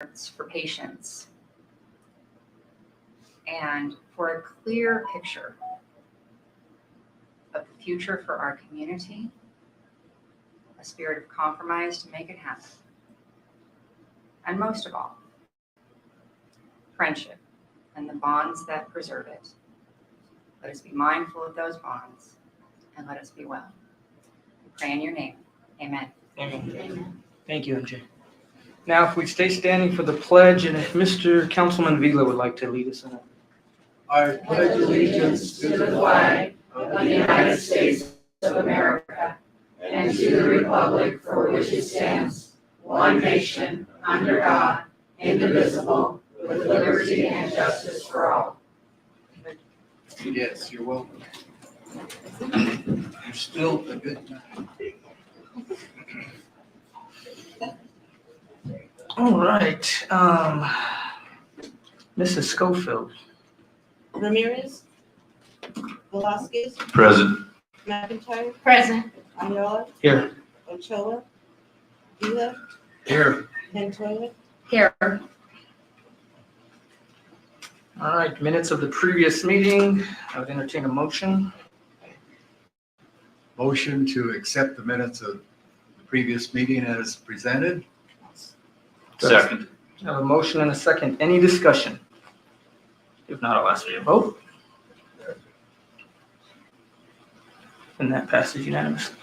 for patients and for a clear picture of the future for our community, a spirit of compromise to make it happen. And most of all, friendship and the bonds that preserve it. Let us be mindful of those bonds and let us be well. We pray in your name. Amen. Amen. Amen. Thank you, MJ. Now, if we stay standing for the pledge, and if Mr. Councilman Vila would like to lead us in it. I pledge allegiance to the flag of the United States of America and to the republic for which it stands, one nation, under God, indivisible, with liberty and justice for all. Yes, you're welcome. You're still a good man. All right. Mrs. Schofield. Ramirez, Velasquez, Present. McIntyre, Present. Ayala, Here. Ochoa, Vila, Here. Montoya. Here. All right, minutes of the previous meeting. I would entertain a motion. Motion to accept the minutes of the previous meeting as presented. Second. I have a motion and a second. Any discussion? If not, I'll ask for your vote. And that passes unanimously.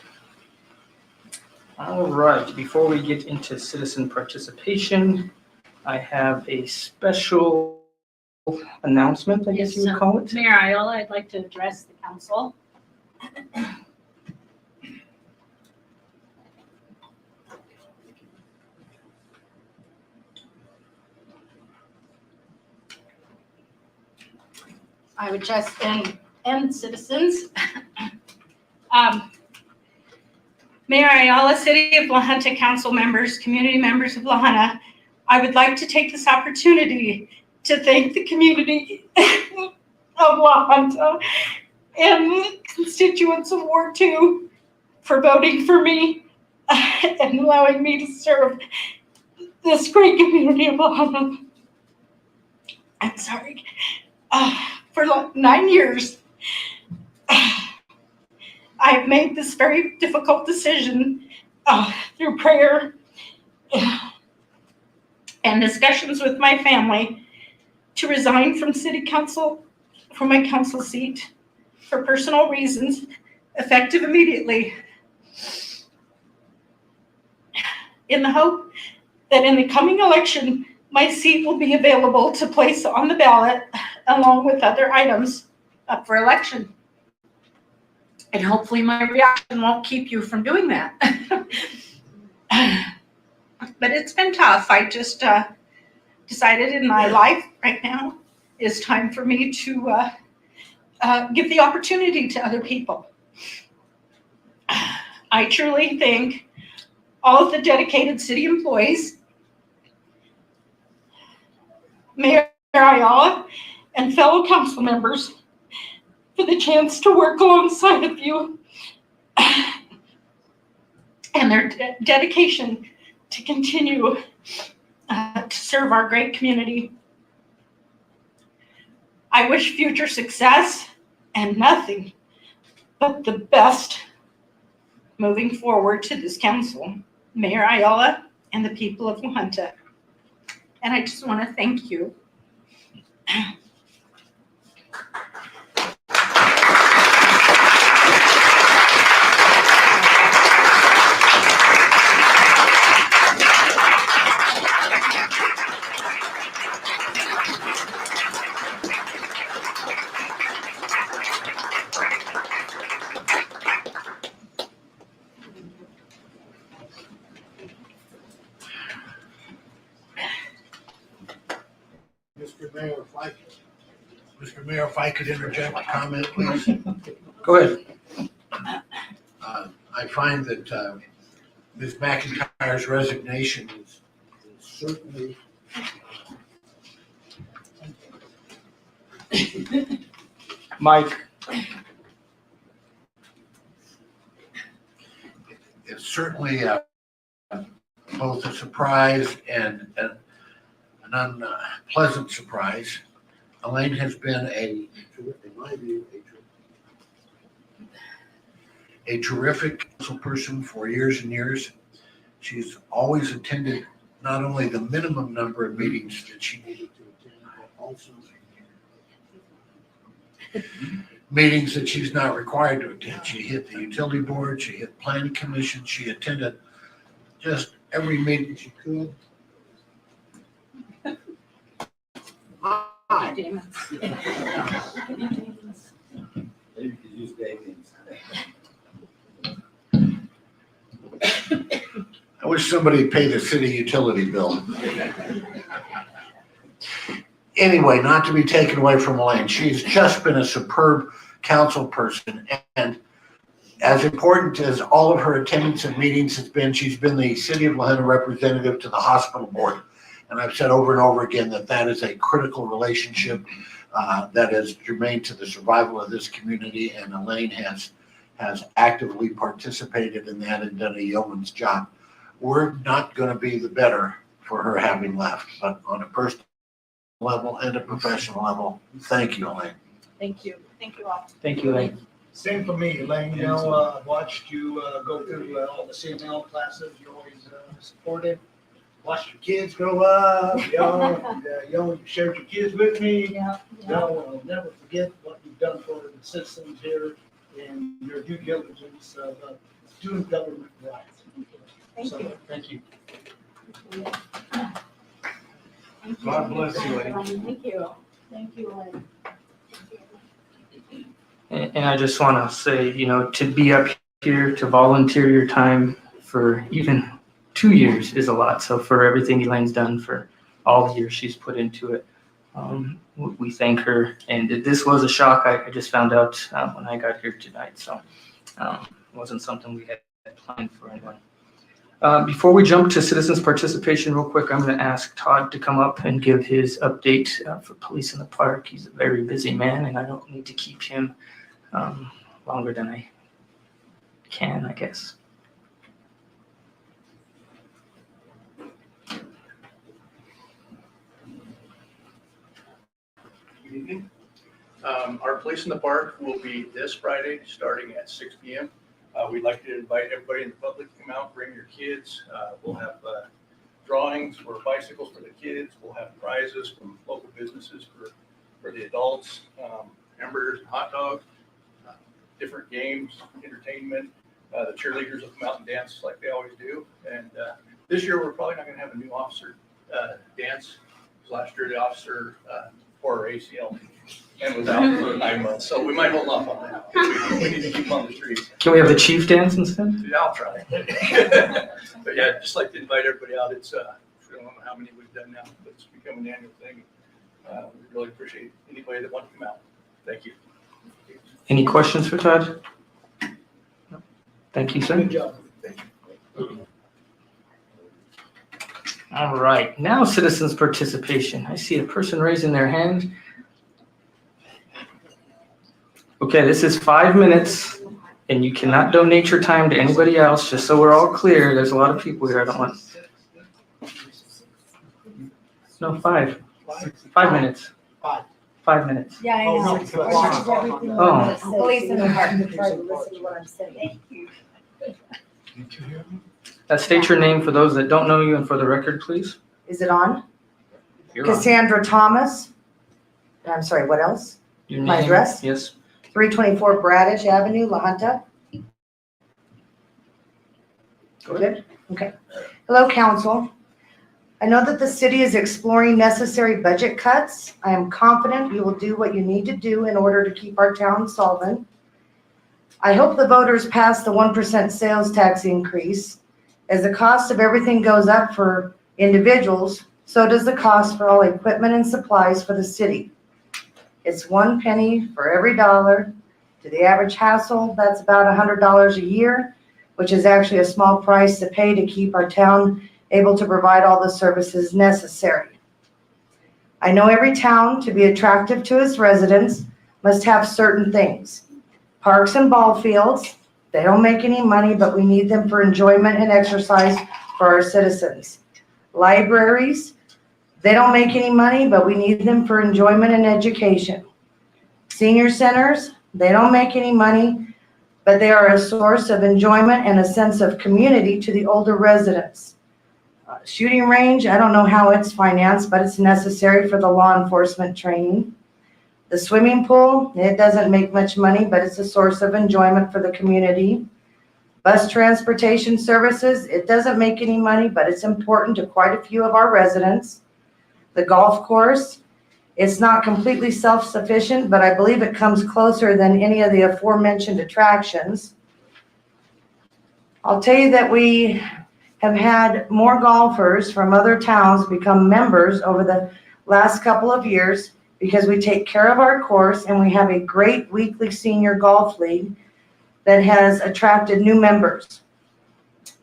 All right, before we get into citizen participation, I have a special announcement, I guess you would call it. Mayor Ayala, I'd like to address the council. I would just, and citizens. Mayor Ayala, City of La Junta council members, community members of La Junta, I would like to take this opportunity to thank the community of La Junta and the constituents of Ward 2 for voting for me and allowing me to serve this great community of La Junta. I'm sorry. For 9 years, I've made this very difficult decision through prayer and discussions with my family to resign from city council, from my council seat for personal reasons, effective immediately, in the hope that in the coming election, my seat will be available to place on the ballot along with other items up for election. And hopefully my reaction won't keep you from doing that. But it's been tough. I just decided in my life right now is time for me to give the opportunity to other people. I truly thank all of the dedicated city employees, Mayor Ayala, and fellow council members for the chance to work alongside of you and their dedication to continue to serve our great community. I wish future success and nothing but the best moving forward to this council, Mayor Ayala and the people of La Junta. And I just want to thank you. Mr. Mayor, if I could interject a comment, please. Go ahead. I find that Ms. McIntyre's resignation is certainly Mike. it's certainly both a surprise and unpleasant surprise. Elaine has been in my view, a terrific council person for years and years. She's always attended not only the minimum number of meetings that she needed to attend, but also meetings that she's not required to attend. She hit the utility board, she hit planning commission, she attended just every meeting she could. Hi. Maybe you could use Davies. I wish somebody would pay the city utility bill. Anyway, not to be taken away from Elaine, she's just been a superb council person, and as important as all of her attendance at meetings has been, she's been the City of Lahaina representative to the hospital board. And I've said over and over again that that is a critical relationship that is germane to the survival of this community, and Elaine has actively participated in that and done a yeoman's job. We're not going to be the better for her having left, but on a personal level and a professional level, thank you, Elaine. Thank you. Thank you all. Thank you, Elaine. Same for me, Elaine, I've watched you go through all the CML classes, you're always supportive. Watched your kids grow up, and, you shared your kids with me. Yeah. I'll never forget what you've done for the citizens here and your due diligence of doing government right. Thank So, you. thank you. God bless you, Elaine. Thank you. Thank you, Elaine. And I just want to say, to be up here, to volunteer your time for even 2 years is a lot. So for everything Elaine's done, for all the years she's put into it, we thank her. And this was a shock. I just found out when I got here tonight. So it wasn't something we had planned for anyone. Before we jump to citizens participation real quick, I'm going to ask Todd to come up and give his update for Police in the Park. He's a very busy man, and I don't need to keep him longer than I can, I guess. Good evening. Our Police in the Park will be this Friday, starting at 6 p.m. We'd like to invite everybody in the public to come out, bring your kids. We'll have drawings for bicycles for the kids. We'll have prizes from local businesses for the adults, hamburgers and hot dogs, different games, entertainment. The cheerleaders will come out and dance like they always do. And this year, we're probably not going to have a new officer dance. Last year, the officer tore her ACL and was out for 9 months. So we might hold off on that. We need to keep on the streets. Can we have the chief dance instead? Yeah, I'll try. But yeah, just like to invite everybody out. It's, I don't know how many we've done now, but it's become an annual thing. We really appreciate anybody that wants to come out. Thank you. Any questions for Todd? No. Thank you, sir. Good job. All right, now citizens participation. I see a person raising their hand. Okay, this is 5 minutes, and you cannot donate your time to anybody else, just so we're all clear. There's a lot of people here. I don't want. No, 5. 5 minutes. 5 minutes. Yeah, I Oh, know. no. Oh. Police in the Park. State your name for those that don't know you and for the record, please. Is it on? You're on. Cassandra Thomas. And I'm sorry, what else? Your My name? address? Yes. 324 Bradish Avenue, La Junta. Go ahead. Okay. Hello, council. I know that the city is exploring necessary budget cuts. I am confident you will do what you need to do in order to keep our town solvent. I hope the voters pass the 1% sales tax increase. As the cost of everything goes up for individuals, so does the cost for all equipment and supplies for the city. It's 1 penny for every dollar. To the average household, that's about $100 a year, which is actually a small price to pay to keep our town able to provide all the services necessary. I know every town, to be attractive to its residents, must have certain things. Parks and ball fields, they don't make any money, but we need them for enjoyment and exercise for our citizens. Libraries, They don't make any money, but we need them for enjoyment and education. Senior centers, they don't make any money, but they are a source of enjoyment and a sense of community to the older residents. Shooting range, I don't know how it's financed, but it's necessary for the law enforcement training. The swimming pool, it doesn't make much money, but it's a source of enjoyment for the community. Bus transportation services, it doesn't make any money, but it's important to quite a few of our residents. The golf course, it's not completely self-sufficient, but I believe it comes closer than any of the aforementioned attractions. I'll tell you that we have had more golfers from other towns become members over the last couple of years because we take care of our course and we have a great weekly senior golf league that has attracted new members.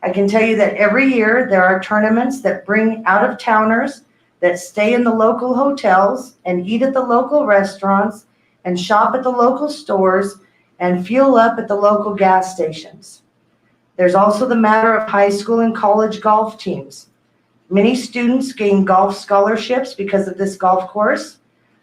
I can tell you that every year there are tournaments that bring out-of-towners that stay in the local hotels and eat at the local restaurants and shop at the local stores and fuel up at the local gas stations. There's also the matter of high school and college golf teams. Many students gain golf scholarships because of this golf course,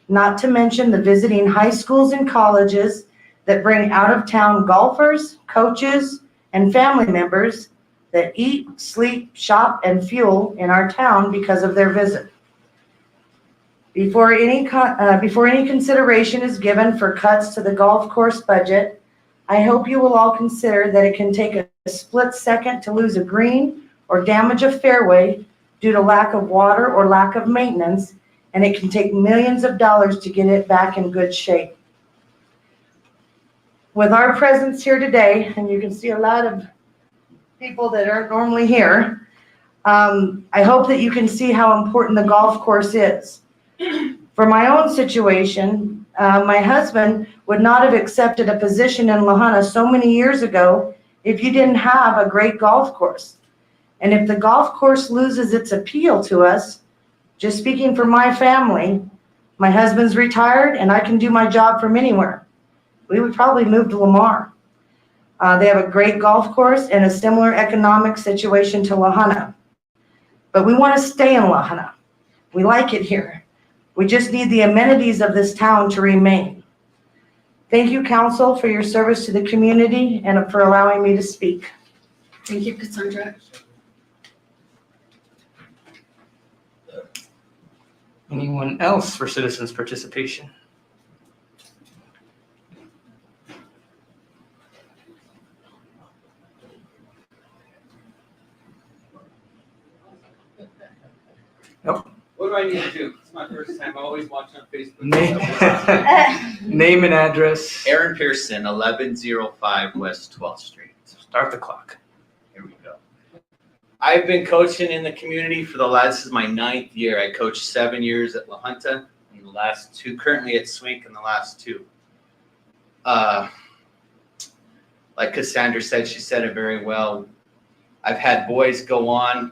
not to mention the visiting high schools and colleges that bring out-of-town golfers, coaches, and family members that eat, sleep, shop, and fuel in our town because of their visit. Before any consideration is given for cuts to the golf course budget, I hope you will all consider that it can take a split second to lose a green or damage a fairway due to lack of water or lack of maintenance, and it can take millions of dollars to get it back in good shape. With our presence here today, and you can see a lot of people that aren't normally here, I hope that you can see how important the golf course is. For my own situation, my husband would not have accepted a position in La Junta so many years ago if you didn't have a great golf course. And if the golf course loses its appeal to us, just speaking for my family, my husband's retired and I can do my job from anywhere. We would probably move to Lamar. They have a great golf course and a similar economic situation to La Junta. But we want to stay in La Junta. We like it here. We just need the amenities of this town to remain. Thank you, council, for your service to the community and for allowing me to speak. Thank you, Cassandra. Anyone else for citizens' participation? What do I need to do? It's my first time. I always watch on Facebook. Name and address. Aaron Pearson, 1105 West 12th Street. Start the clock. Here we go. I've been coaching in the community for this is my 9th year. I coached 7 years at La Junta and the last 2, currently at Swink in the last 2. Like Cassandra said, she said it very well. I've had boys go on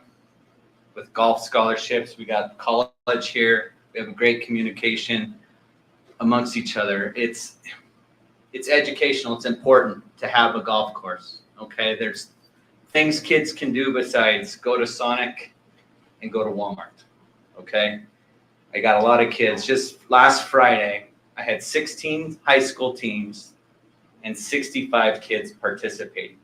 with golf scholarships. We got college here. We have a great communication amongst each other. It's educational. It's important to have a golf course. Okay, there's things kids can do besides go to Sonic and go to Walmart. Okay, I got a lot of kids. Just last Friday, I had 16 high school teams and 65 kids participating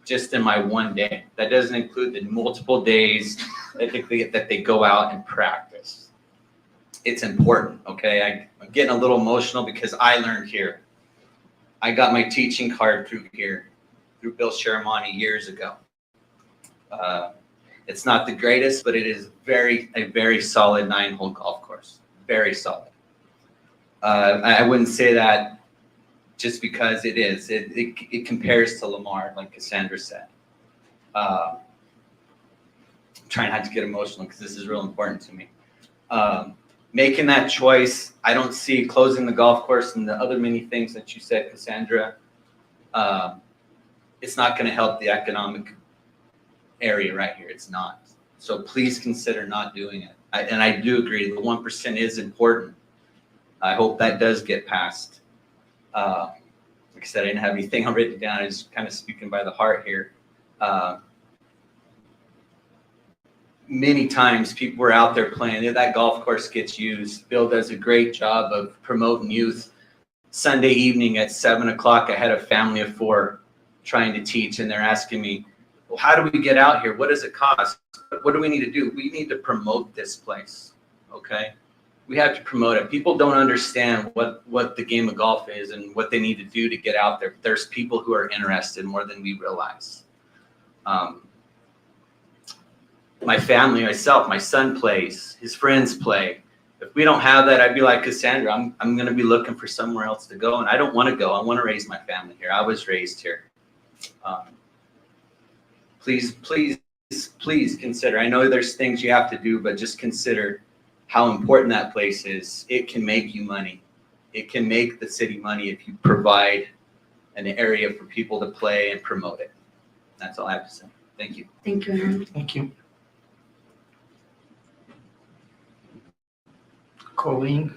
just in my one day. That doesn't include the multiple days that they go out and practice. It's important, okay? I'm getting a little emotional because I learned here. I got my teaching card through here, through Bill Sharamani years ago. It's not the greatest, but it is a very solid 9-hole golf course. Very solid. I wouldn't say that just because it is. It compares to Lamar, like Cassandra said. Try not to get emotional because this is real important to me. Making that choice, I don't see closing the golf course and the other many things that you said, Cassandra. It's not going to help the economic area right here. It's not. So please consider not doing it. And I do agree, the 1% is important. I hope that does get passed. Like I said, I didn't have anything written down. I was kind of speaking by the heart here. many times people were out there playing. That golf course gets used. Bill does a great job of promoting youth. Sunday evening at 7 o'clock, I had a family of 4 trying to teach, and they're asking me, well, how do we get out here? What does it cost? What do we need to do? We need to promote this place, okay? We have to promote it. People don't understand what the game of golf is and what they need to do to get out there. There's people who are interested more than we realize. My family, myself, my son plays, his friends play. If we don't have that, I'd be like Cassandra, I'm going to be looking for somewhere else to go, and I don't want to go. I want to raise my family here. I was raised here. Please consider. I know there's things you have to do, but just consider how important that place is. It can make you money. It can make the city money if you provide an area for people to play and promote it. That's all I have to say. Thank you. Thank you. Thank you. Colleen.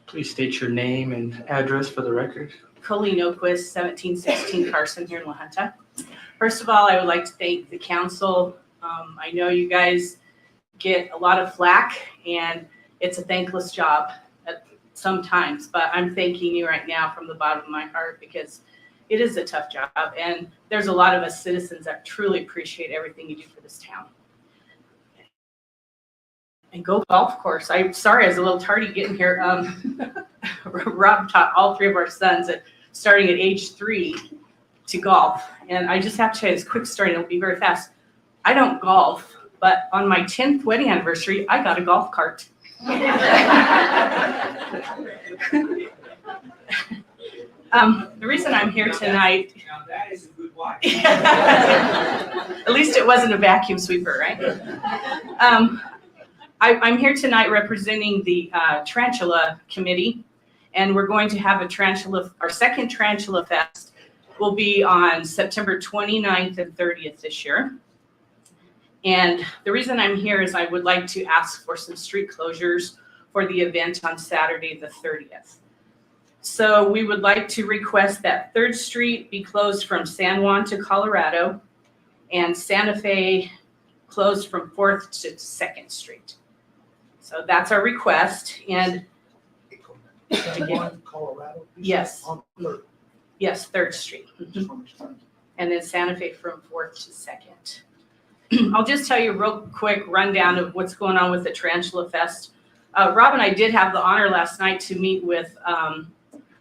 Please state your name and address for the record. Colleen Oquist, 1716 Carson here in La Junta. First of all, I would like to thank the council. I know you guys get a lot of flack, and it's a thankless job sometimes, but I'm thanking you right now from the bottom of my heart because it is a tough job, and there's a lot of us citizens that truly appreciate everything you do for this town. And go golf course. I'm sorry I was a little tardy getting here. Rob taught all 3 of our sons starting at age 3 to golf. And I just have to tell you this quick story, and it'll be very fast. I don't golf, but on my 10th wedding anniversary, I got a golf cart. The reason I'm here tonight. Now that is a good wife. At least it wasn't a vacuum sweeper, right? I'm here tonight representing the Tarantula Committee, and we're going to have our second Tarantula Fest will be on September 29th and 30th this year. And the reason I'm here is I would like to ask for some street closures for the event on Saturday the 30th. So we would like to request that 3rd Street be closed from San Juan to Colorado, and Santa Fe closed from 4th to 2nd Street. So that's our request. And Colorado? yes, On 3rd. yes, 3rd Street. And then Santa Fe from 4th to 2nd. I'll just tell you a real quick rundown of what's going on with the Tarantula Fest. Rob and I did have the honor last night to meet with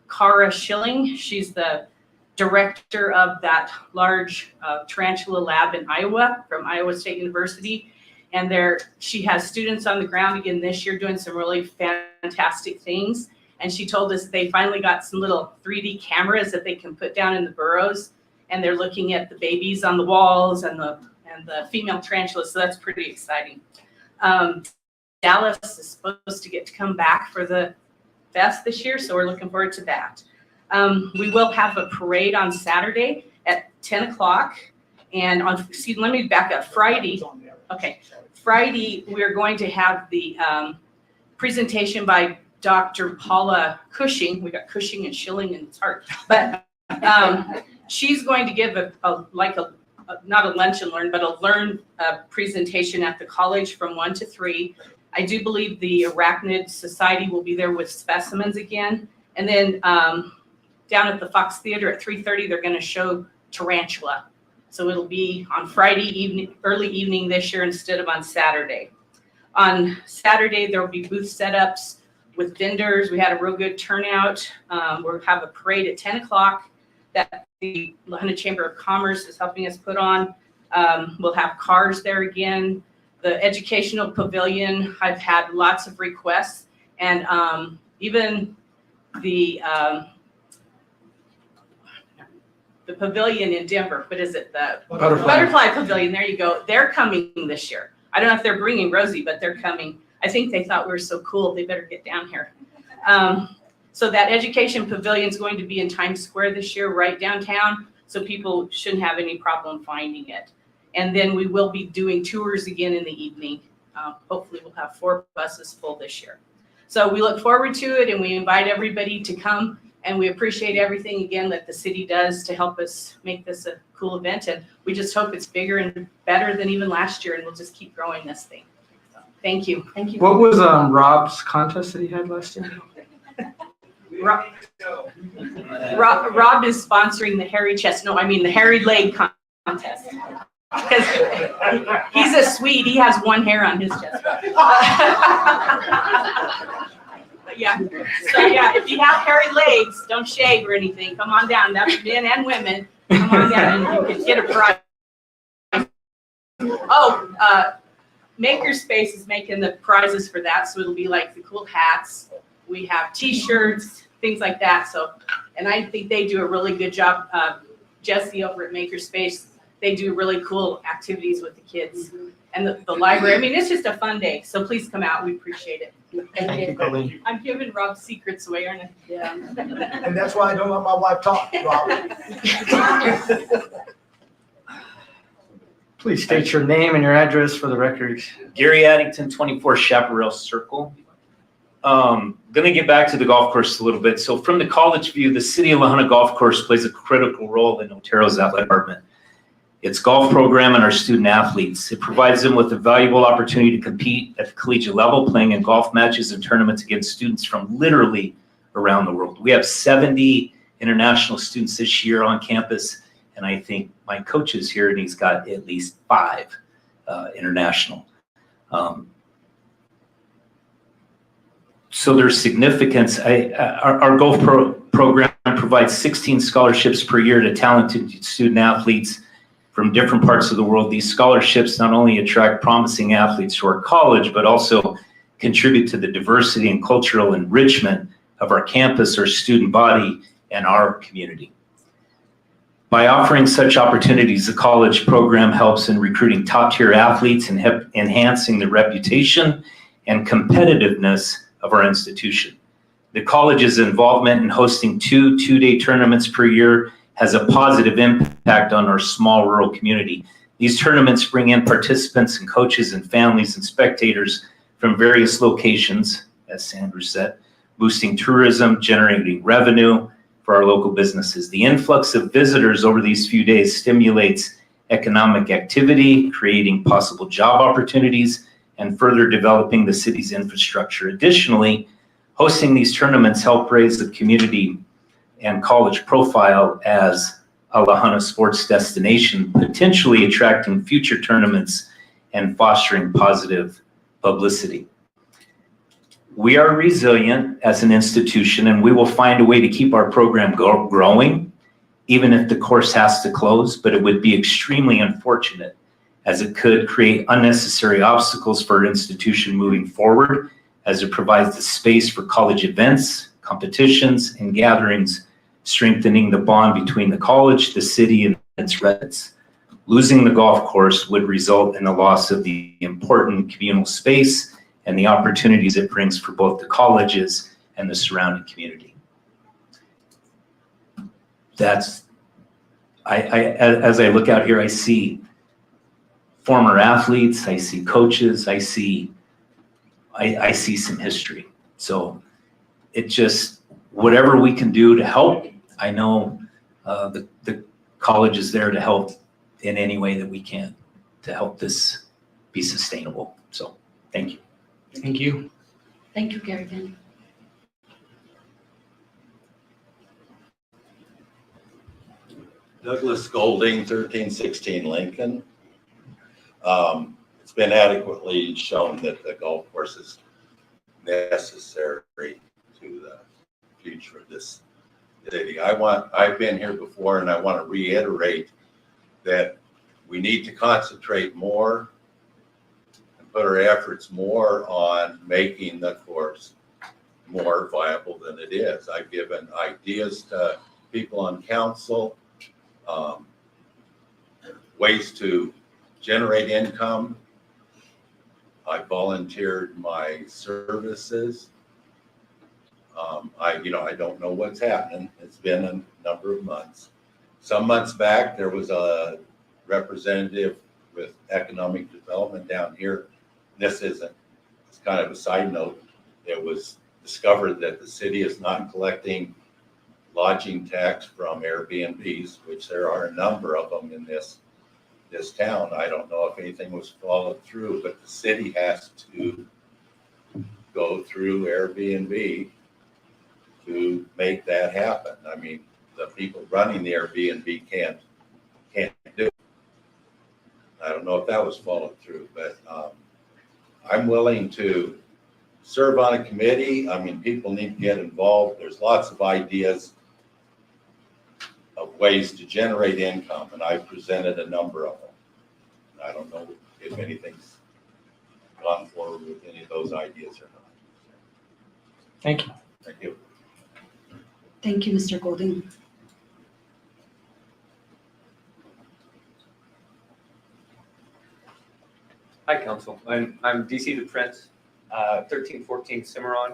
Cara Schilling. She's the director of that large tarantula lab in Iowa from Iowa State University. And she has students on the ground again this year doing some really fantastic things. And she told us they finally got some little 3D cameras that they can put down in the burrows. And they're looking at the babies on the walls and the female tarantulas. So that's pretty exciting. Dallas is supposed to get to come back for the fest this year, so we're looking forward to that. We will have a parade on Saturday at 10 o'clock. And let me back up. Friday, we're going to have the presentation by Dr. Paula Cushing. We got Cushing and Schilling and it's hard. But she's going to give not a lunch and learn, but a presentation at the college from 1 to 3. I do believe the Arachnid Society will be there with specimens again. And then down at the Fox Theater at 3:30, they're going to show tarantula. So it'll be on Friday evening, early evening this year instead of on Saturday. On Saturday, there will be booth setups with vendors. We had a real good turnout. We'll have a parade at 10 o'clock that the La Junta Chamber of Commerce is helping us put on. We'll have cars there again. The educational pavilion, I've had lots of requests, and even the pavilion in Denver, what is it? The Butterfly Pavilion, there you go. They're coming this year. I don't know if they're bringing Rosie, but they're coming. I think they thought we were so cool, they better get down here. So that education pavilion is going to be in Times Square this year, right downtown, so people shouldn't have any problem finding it. And then we will be doing tours again in the evening. Hopefully we'll have 4 buses full this year. So we look forward to it, and we invite everybody to come And we appreciate everything again that the city does to help us make this a cool event. And we just hope it's bigger and better than even last year, and we'll just keep growing this thing. So, thank you. Thank you. What was Rob's contest that he had last year? Rob is sponsoring the hairy chest. No, I mean the hairy leg contest. Because he's a Swede. He has one hair on his chest. Yeah. So yeah, if you have hairy legs, don't shave or anything. Come on down. That's men and women. Come on down and you can get a prize. Oh, Makerspace is making the prizes for that, so it'll be like the cool hats. We have T-shirts, things like that. So, and I think they do a really good job. Jesse over at Makerspace, they do really cool activities with the kids and the library. I mean, it's just a fun day. So please come out. We appreciate it. Thank you, Colleen. I'm giving Rob secrets away, aren't I? Yeah. And that's why I don't let my wife talk, Rob. Please state your name and your address for the record. Gary Addington, 24 Chaparral Circle. Going to get back to the golf course a little bit. So from the college view, the City of La Junta Golf Course plays a critical role in Otero's athletic department. Its golf program and our student athletes. It provides them with a valuable opportunity to compete at the collegiate level, playing in golf matches and tournaments against students from literally around the world. We have 70 international students this year on campus, and I think my coach is here and he's got at least 5 international. So there's significance. Our golf program provides 16 scholarships per year to talented student athletes from different parts of the world. These scholarships not only attract promising athletes to our college, but also contribute to the diversity and cultural enrichment of our campus, our student body, and our community. By offering such opportunities, the college program helps in recruiting top-tier athletes and enhancing the reputation and competitiveness of our institution. The college's involvement in hosting 2 two-day tournaments per year has a positive impact on our small rural community. These tournaments bring in participants and coaches and families and spectators from various locations, as Sandra said, boosting tourism, generating revenue for our local businesses. The influx of visitors over these few days stimulates economic activity, creating possible job opportunities, and further developing the city's infrastructure. Additionally, hosting these tournaments help raise the community and college profile as a La Junta sports destination, potentially attracting future tournaments and fostering positive publicity. We are resilient as an institution, and we will find a way to keep our program growing, even if the course has to close, but it would be extremely unfortunate as it could create unnecessary obstacles for our institution moving forward, as it provides the space for college events, competitions, and gatherings, strengthening the bond between the college, the city, and its residents. Losing the golf course would result in the loss of the important communal space and the opportunities it brings for both the colleges and the surrounding community. That's, as I look out here, I see former athletes, I see coaches, I see some history. So it just, whatever we can do to help, I know the college is there to help in any way that we can to help this be sustainable. So thank you. Thank you. Thank you, Gary Van. Douglas Golding, 1316 Lincoln. It's been adequately shown that the golf course is necessary to the future of this city. I've been here before, and I want to reiterate that we need to concentrate more and put our efforts more on making the course more viable than it is. I've given ideas to people on council, ways to generate income. I volunteered my services. I don't know what's happening. It's been a number of months. Some months back, there was a representative with economic development down here. It's kind of a side note. It was discovered that the city is not collecting lodging tax from Airbnbs, which there are a number of them in this town. I don't know if anything was followed through, but the city has to go through Airbnb to make that happen. I mean, the people running the Airbnb can't do it. I don't know if that was followed through, but I'm willing to serve on a committee. I mean, people need to get involved. There's lots of ideas of ways to generate income, and I presented a number of them. I don't know if anything's gone forward with any of those ideas or not. Thank you. Thank you. Thank you, Mr. Golding. Hi, Council. I'm DC the Prince, 1314 Cimarron.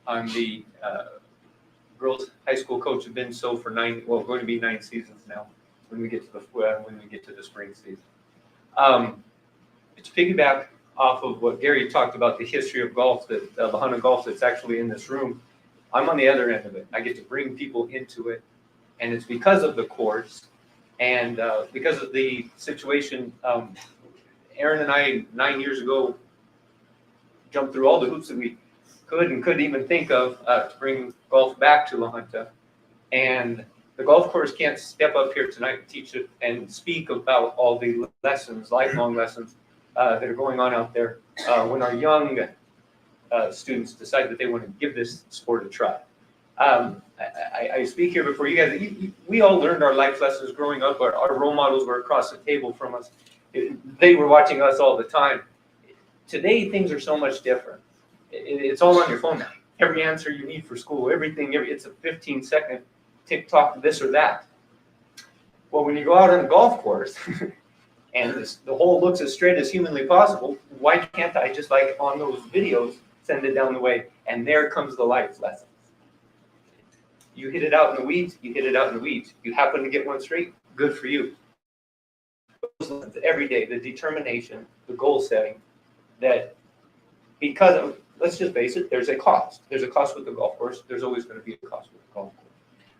I'm the girls' high school coach. Have been so for going to be 9 seasons now. When we get to the spring season, to piggyback off of what Gary talked about, the history of golf, that La Junta golf that's actually in this room. I'm on the other end of it. I get to bring people into it, and it's because of the course and because of the situation. Aaron and I 9 years ago jumped through all the hoops that we could and couldn't even think of to bring golf back to La Junta. And the golf course can't step up here tonight and teach it and speak about all the lessons, lifelong lessons that are going on out there when our young students decide that they want to give this sport a try. I speak here before you guys. We all learned our life lessons growing up. Our role models were across the table from us. They were watching us all the time. Today, things are so much different. It's all on your phone now. Every answer you need for school, it's a 15-second TikTok, this or that. Well, when you go out on a golf course and the hole looks as straight as humanly possible, why can't I, just like on those videos, send it down the way? And there comes the life lessons. You hit it out in the weeds, you hit it out in the weeds. You happen to get one straight, good for you. Every day, the determination, the goal setting, that because of, let's just face it, there's a cost. There's a cost with the golf course. There's always going to be a cost with the golf course.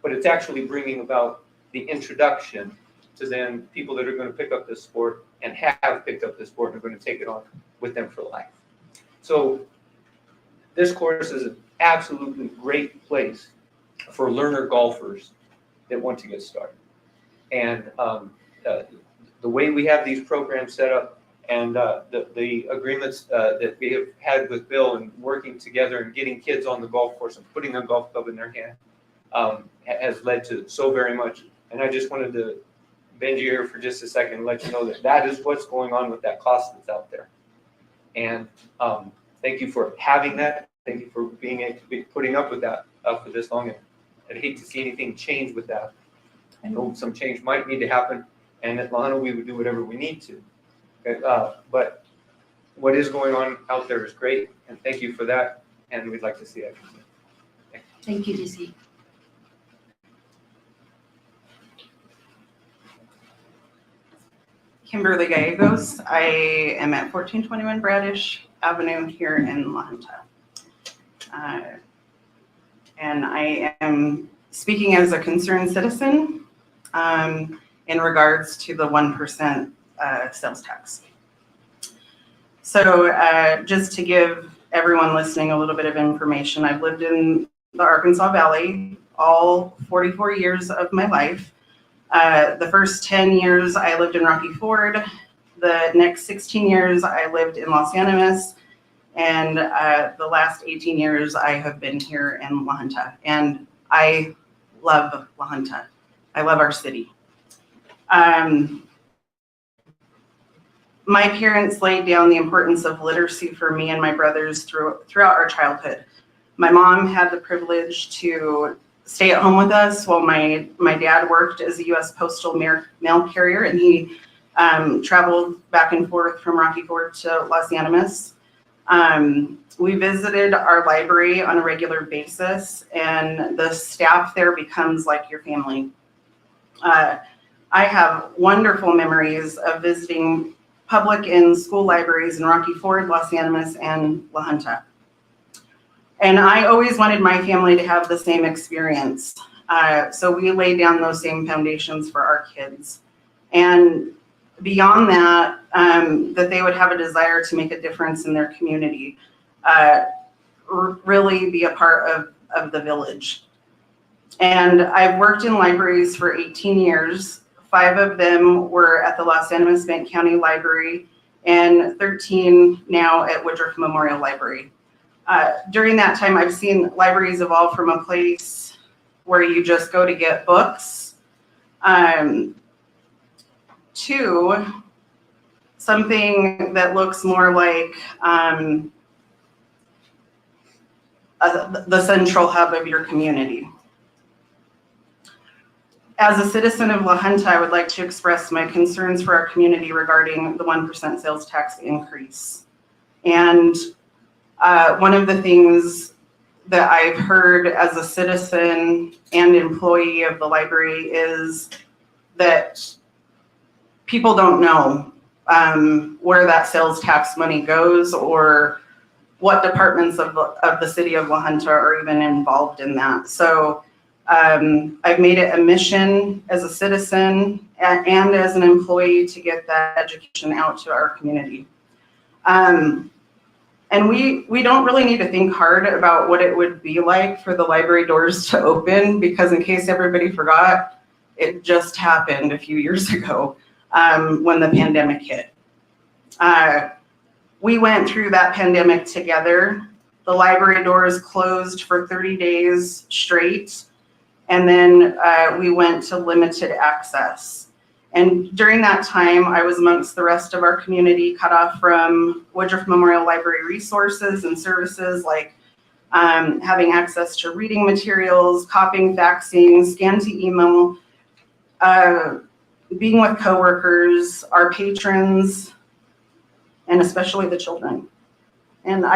But it's actually bringing about the introduction to then people that are going to pick up this sport and have picked up this sport and are going to take it on with them for life. So this course is an absolutely great place for learner golfers that want to get started. And the way we have these programs set up and the agreements that we have had with Bill and working together and getting kids on the golf course and putting a golf club in their hand has led to so very much. And I just wanted to bend your ear for just a second and let you know that that is what's going on with that cost that's out there. And thank you for having that. Thank you for being able to be putting up with that for this long. And I'd hate to see anything change with that. I know some change might need to happen, and at La Junta we would do whatever we need to. But what is going on out there is great, and thank you for that, and we'd like to see it. Thank you, DC. Kimberly Gallegos. I am at 1421 Bradish Avenue here in La Junta. And I am speaking as a concerned citizen in regards to the 1% sales tax. So just to give everyone listening a little bit of information, I've lived in the Arkansas Valley all 44 years of my life. The first 10 years I lived in Rocky Ford. The next 16 years I lived in Los Animas. And the last 18 years I have been here in La Junta. And I love La Junta. I love our city. My parents laid down the importance of literacy for me and my brothers throughout our childhood. My mom had the privilege to stay at home with us while my dad worked as a U.S. postal mail carrier, and he traveled back and forth from Rocky Ford to Los Animas. We visited our library on a regular basis, and the staff there becomes like your family. I have wonderful memories of visiting public and school libraries in Rocky Ford, Los Animas, and La Junta. And I always wanted my family to have the same experience. So we laid down those same foundations for our kids. And beyond that, that they would have a desire to make a difference in their community, really be a part of the village. And I've worked in libraries for 18 years. 5 of them were at the Los Animas Bent County Library and 13 now at Woodruff Memorial Library. During that time, I've seen libraries evolve from a place where you just go to get books to something that looks more like the central hub of your community. As a citizen of La Junta, I would like to express my concerns for our community regarding the 1% sales tax increase. And one of the things that I've heard as a citizen and employee of the library is that people don't know where that sales tax money goes or what departments of the city of La Junta are even involved in that. So I've made it a mission as a citizen and as an employee to get that education out to our community. And we don't really need to think hard about what it would be like for the library doors to open, because in case everybody forgot, it just happened a few years ago when the pandemic hit. We went through that pandemic together. The library doors closed for 30 days straight, and then we went to limited access. And during that time, I was amongst the rest of our community, cut off from Woodruff Memorial Library resources and services like having access to reading materials, copying, faxing, scan to email, being with coworkers, our patrons, and especially the children. And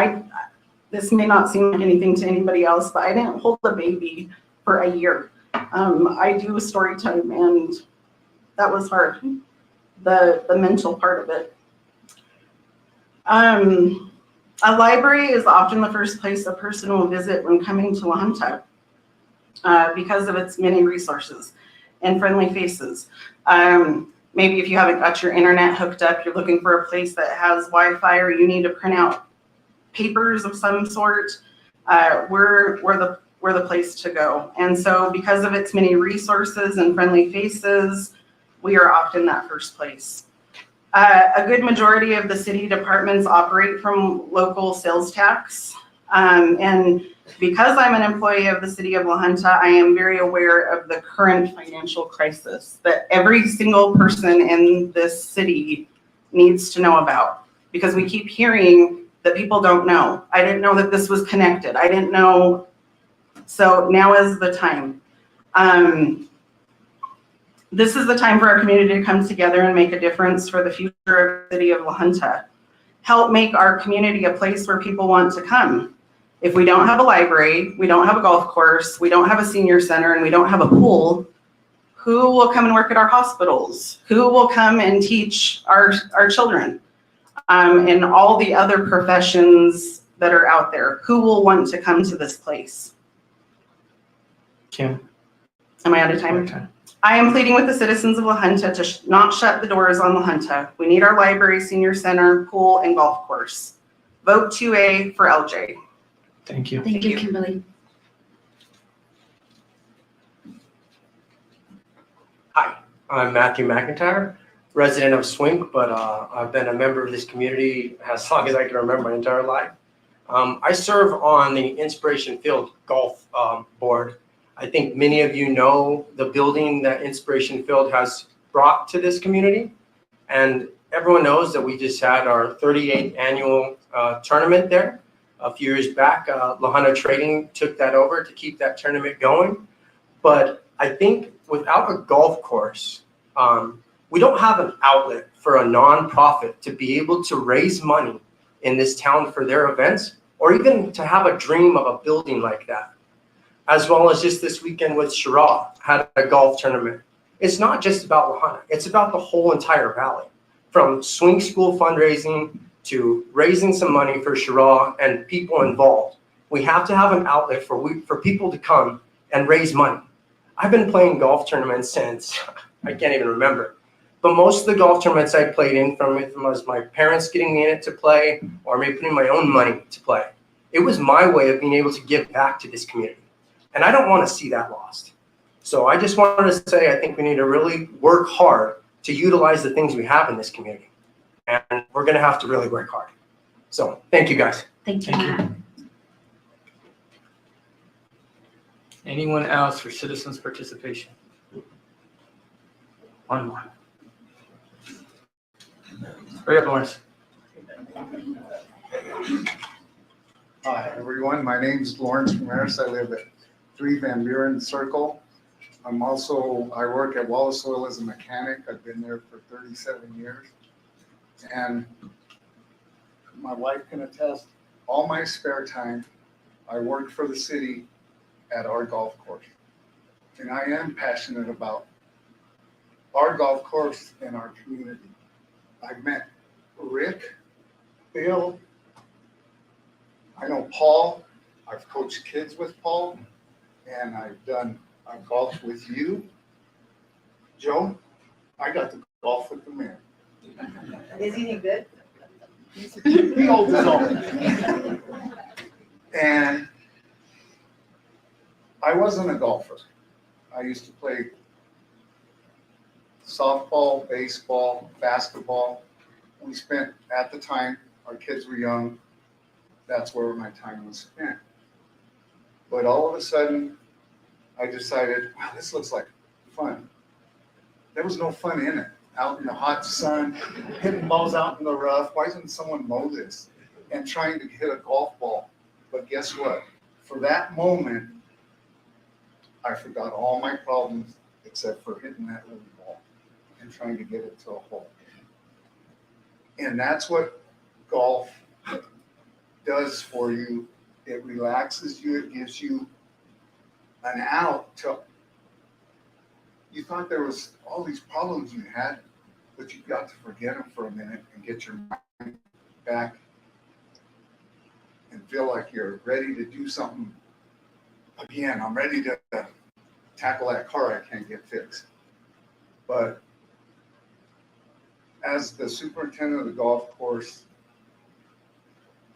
this may not seem like anything to anybody else, but I didn't hold a baby for a year. I do story time, and that was hard, the mental part of it. A library is often the first place a person will visit when coming to La Junta because of its many resources and friendly faces. Maybe if you haven't got your internet hooked up, you're looking for a place that has Wi-Fi, or you need to print out papers of some sort, we're the place to go. And so because of its many resources and friendly faces, we are often that first place. A good majority of the city departments operate from local sales tax. And because I'm an employee of the city of La Junta, I am very aware of the current financial crisis that every single person in this city needs to know about, because we keep hearing that people don't know. I didn't know that this was connected. I didn't know. So now is the time. This is the time for our community to come together and make a difference for the future of the city of La Junta. Help make our community a place where people want to come. If we don't have a library, we don't have a golf course, we don't have a senior center, and we don't have a pool, who will come and work at our hospitals? Who will come and teach our children? And all the other professions that are out there, who will want to come to this place? Kim? Am I out of time? I am pleading with the citizens of La Junta to not shut the doors on La Junta. We need our library, senior center, pool, and golf course. Vote 2A for LJ. Thank you. Thank you, Kimberly. Hi, I'm Matthew McIntyre, resident of Swink, but I've been a member of this community as long as I can remember my entire life. I serve on the Inspiration Field Golf Board. I think many of you know the building that Inspiration Field has brought to this community. And everyone knows that we just had our 38th annual tournament there. A few years back, La Junta Trading took that over to keep that tournament going. But I think without a golf course, we don't have an outlet for a nonprofit to be able to raise money in this town for their events, or even to have a dream of a building like that. As well as just this weekend with Shira, had a golf tournament. It's not just about La Junta, it's about the whole entire valley. From swing school fundraising to raising some money for Shira and people involved. We have to have an outlet for people to come and raise money. I've been playing golf tournaments since I can't even remember. But most of the golf tournaments I played in from was my parents getting me in it to play or maybe putting my own money to play. It was my way of being able to give back to this community. And I don't want to see that lost. So I just wanted to say I think we need to really work hard to utilize the things we have in this community. And we're going to have to really work hard. So thank you guys. Thank you. Thank you. Anyone else for citizens' participation? One more. Hurry up, Lawrence. Hi, everyone. My name's Lawrence Ramirez. I live at 3 Van Buren Circle. I work at Wallace Oil as a mechanic. I've been there for 37 years. And my wife can attest, all my spare time, I work for the city at our golf course. And I am passionate about our golf course and our community. I've met Rick, Bill, I know Paul. I've coached kids with Paul, and I've golfed with you. Joe, I got to golf with the mayor. Is he any good? He holds his own. And I wasn't a golfer. I used to play softball, baseball, basketball. We spent, at the time, our kids were young, that's where my time was spent. But all of a sudden, I decided, wow, this looks like fun. There was no fun in it. Out in the hot sun, hitting balls out in the rough. Why doesn't someone mow this? And trying to hit a golf ball. But guess what? For that moment, I forgot all my problems except for hitting that little ball and trying to get it to a hole. And that's what golf does for you. It relaxes you. It gives you an out to, you thought there was all these problems you had, but you got to forget them for a minute and get your mind back and feel like you're ready to do something again. I'm ready to tackle that car I can't get fixed. But as the superintendent of the golf course,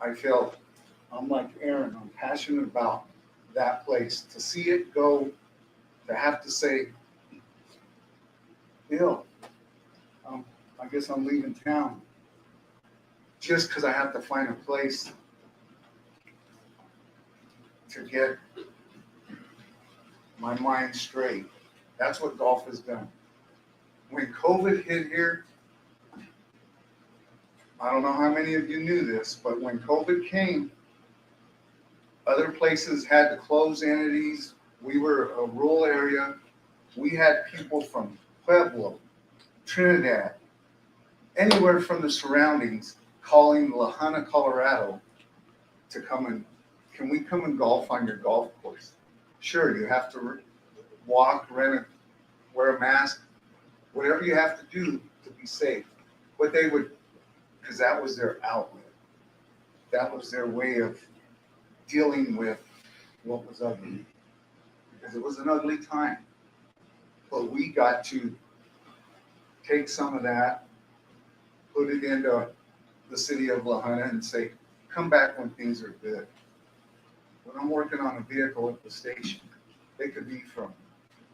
I felt I'm like Aaron. I'm passionate about that place. To see it go, to have to say, Bill, I guess I'm leaving town just because I have to find a place to get my mind straight. That's what golf has done. When COVID hit here, I don't know how many of you knew this, but when COVID came, other places had to close entities. We were a rural area. We had people from Pueblo, Trinidad, anywhere from the surroundings calling La Junta, Colorado to come and, can we come and golf on your golf course? Sure, you have to walk, wear a mask, whatever you have to do to be safe. But they would, because that was their outlet. That was their way of dealing with what was ugly. Because it was an ugly time. But we got to take some of that, put it into the city of La Junta and say, come back when things are good. When I'm working on a vehicle at the station, they could be from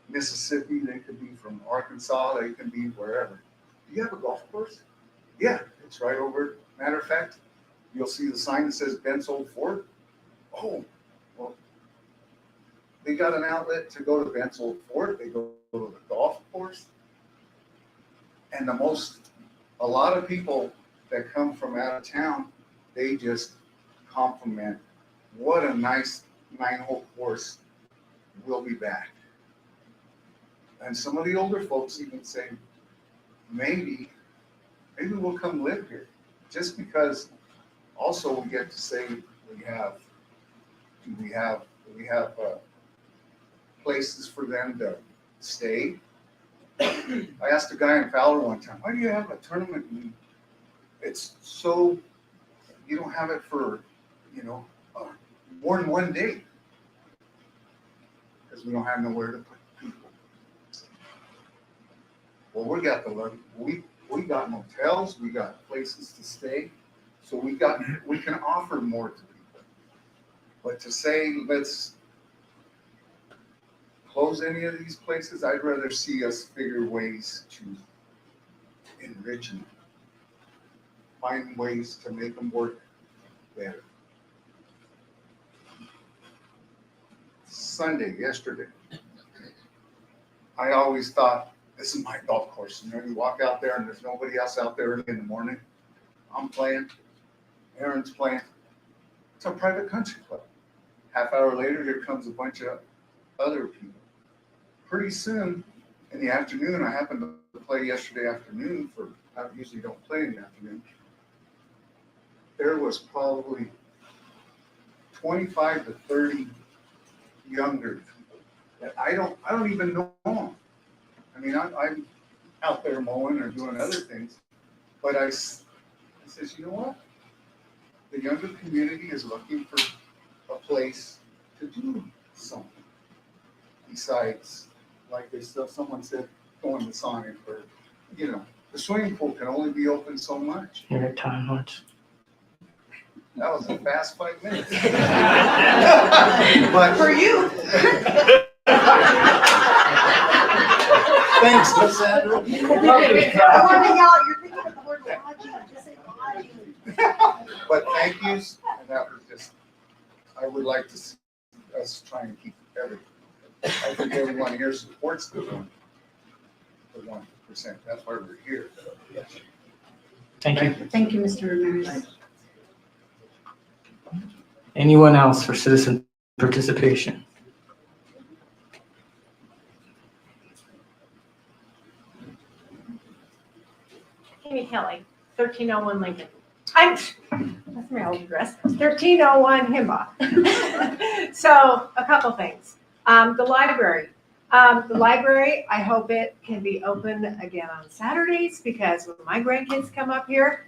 Mississippi, they could be from Arkansas, they can be wherever. Do you have a golf course? Yeah, it's right over. Matter of fact, you'll see the sign that says Ben's Old Fort. Oh, well, they got an outlet to go to Ben's Old Fort. They go to the golf course. And a lot of people that come from out of town, they just compliment, what a nice 9-hole course. We'll be back. And some of the older folks even say, maybe we'll come live here. Just because also we get to say we have places for them to stay. I asked a guy in Fowler one time, why do you have a tournament? It's so, you don't have it for, more than one day. Because we don't have nowhere to put people. Well, we got we got motels, we got places to stay, so we can offer more to people. But to say, let's close any of these places, I'd rather see us figure ways to enrich them. Find ways to make them work better. Sunday, yesterday, I always thought, this is my golf course. You know, you walk out there and there's nobody else out there early in the morning. I'm playing, Aaron's playing. It's a private country club. Half hour later, here comes a bunch of other people. Pretty soon, in the afternoon, I happened to play yesterday afternoon I usually don't play in the afternoon. There was probably 25 to 30 younger people that I don't even know them. I mean, I'm out there mowing or doing other things, but I says, you know what? The younger community is looking for a place to do something besides, like someone said, going to Sonic or, you know, the swimming pool can only be open so much. You're at time lunch. That was a fast 5 minutes. But For you. Thanks, Cassandra. I want to yell, you're thinking of the word lodging, just say lodging. But thank yous, and that was just, I would like to see us try and keep everything. I think everyone here supports the 1%. That's why we're here. Thank you. Thank you, Mr. Ramirez. Anyone else for citizen participation? Amy Kelly, 1301 Lincoln. That's my old address, 1301 Himba. So a couple things. The library. I hope it can be open again on Saturdays because when my grandkids come up here,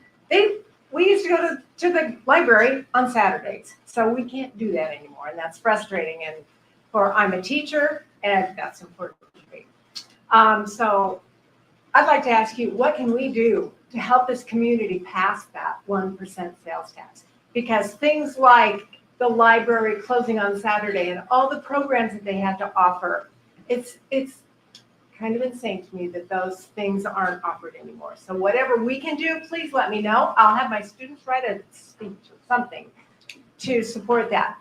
we used to go to the library on Saturdays. So we can't do that anymore, and that's frustrating. And I'm a teacher, and that's important to me. So I'd like to ask you, what can we do to help this community pass that 1% sales tax? Because things like the library closing on Saturday and all the programs that they have to offer, it's kind of insane to me that those things aren't offered anymore. So whatever we can do, please let me know. I'll have my students write a speech or something to support that.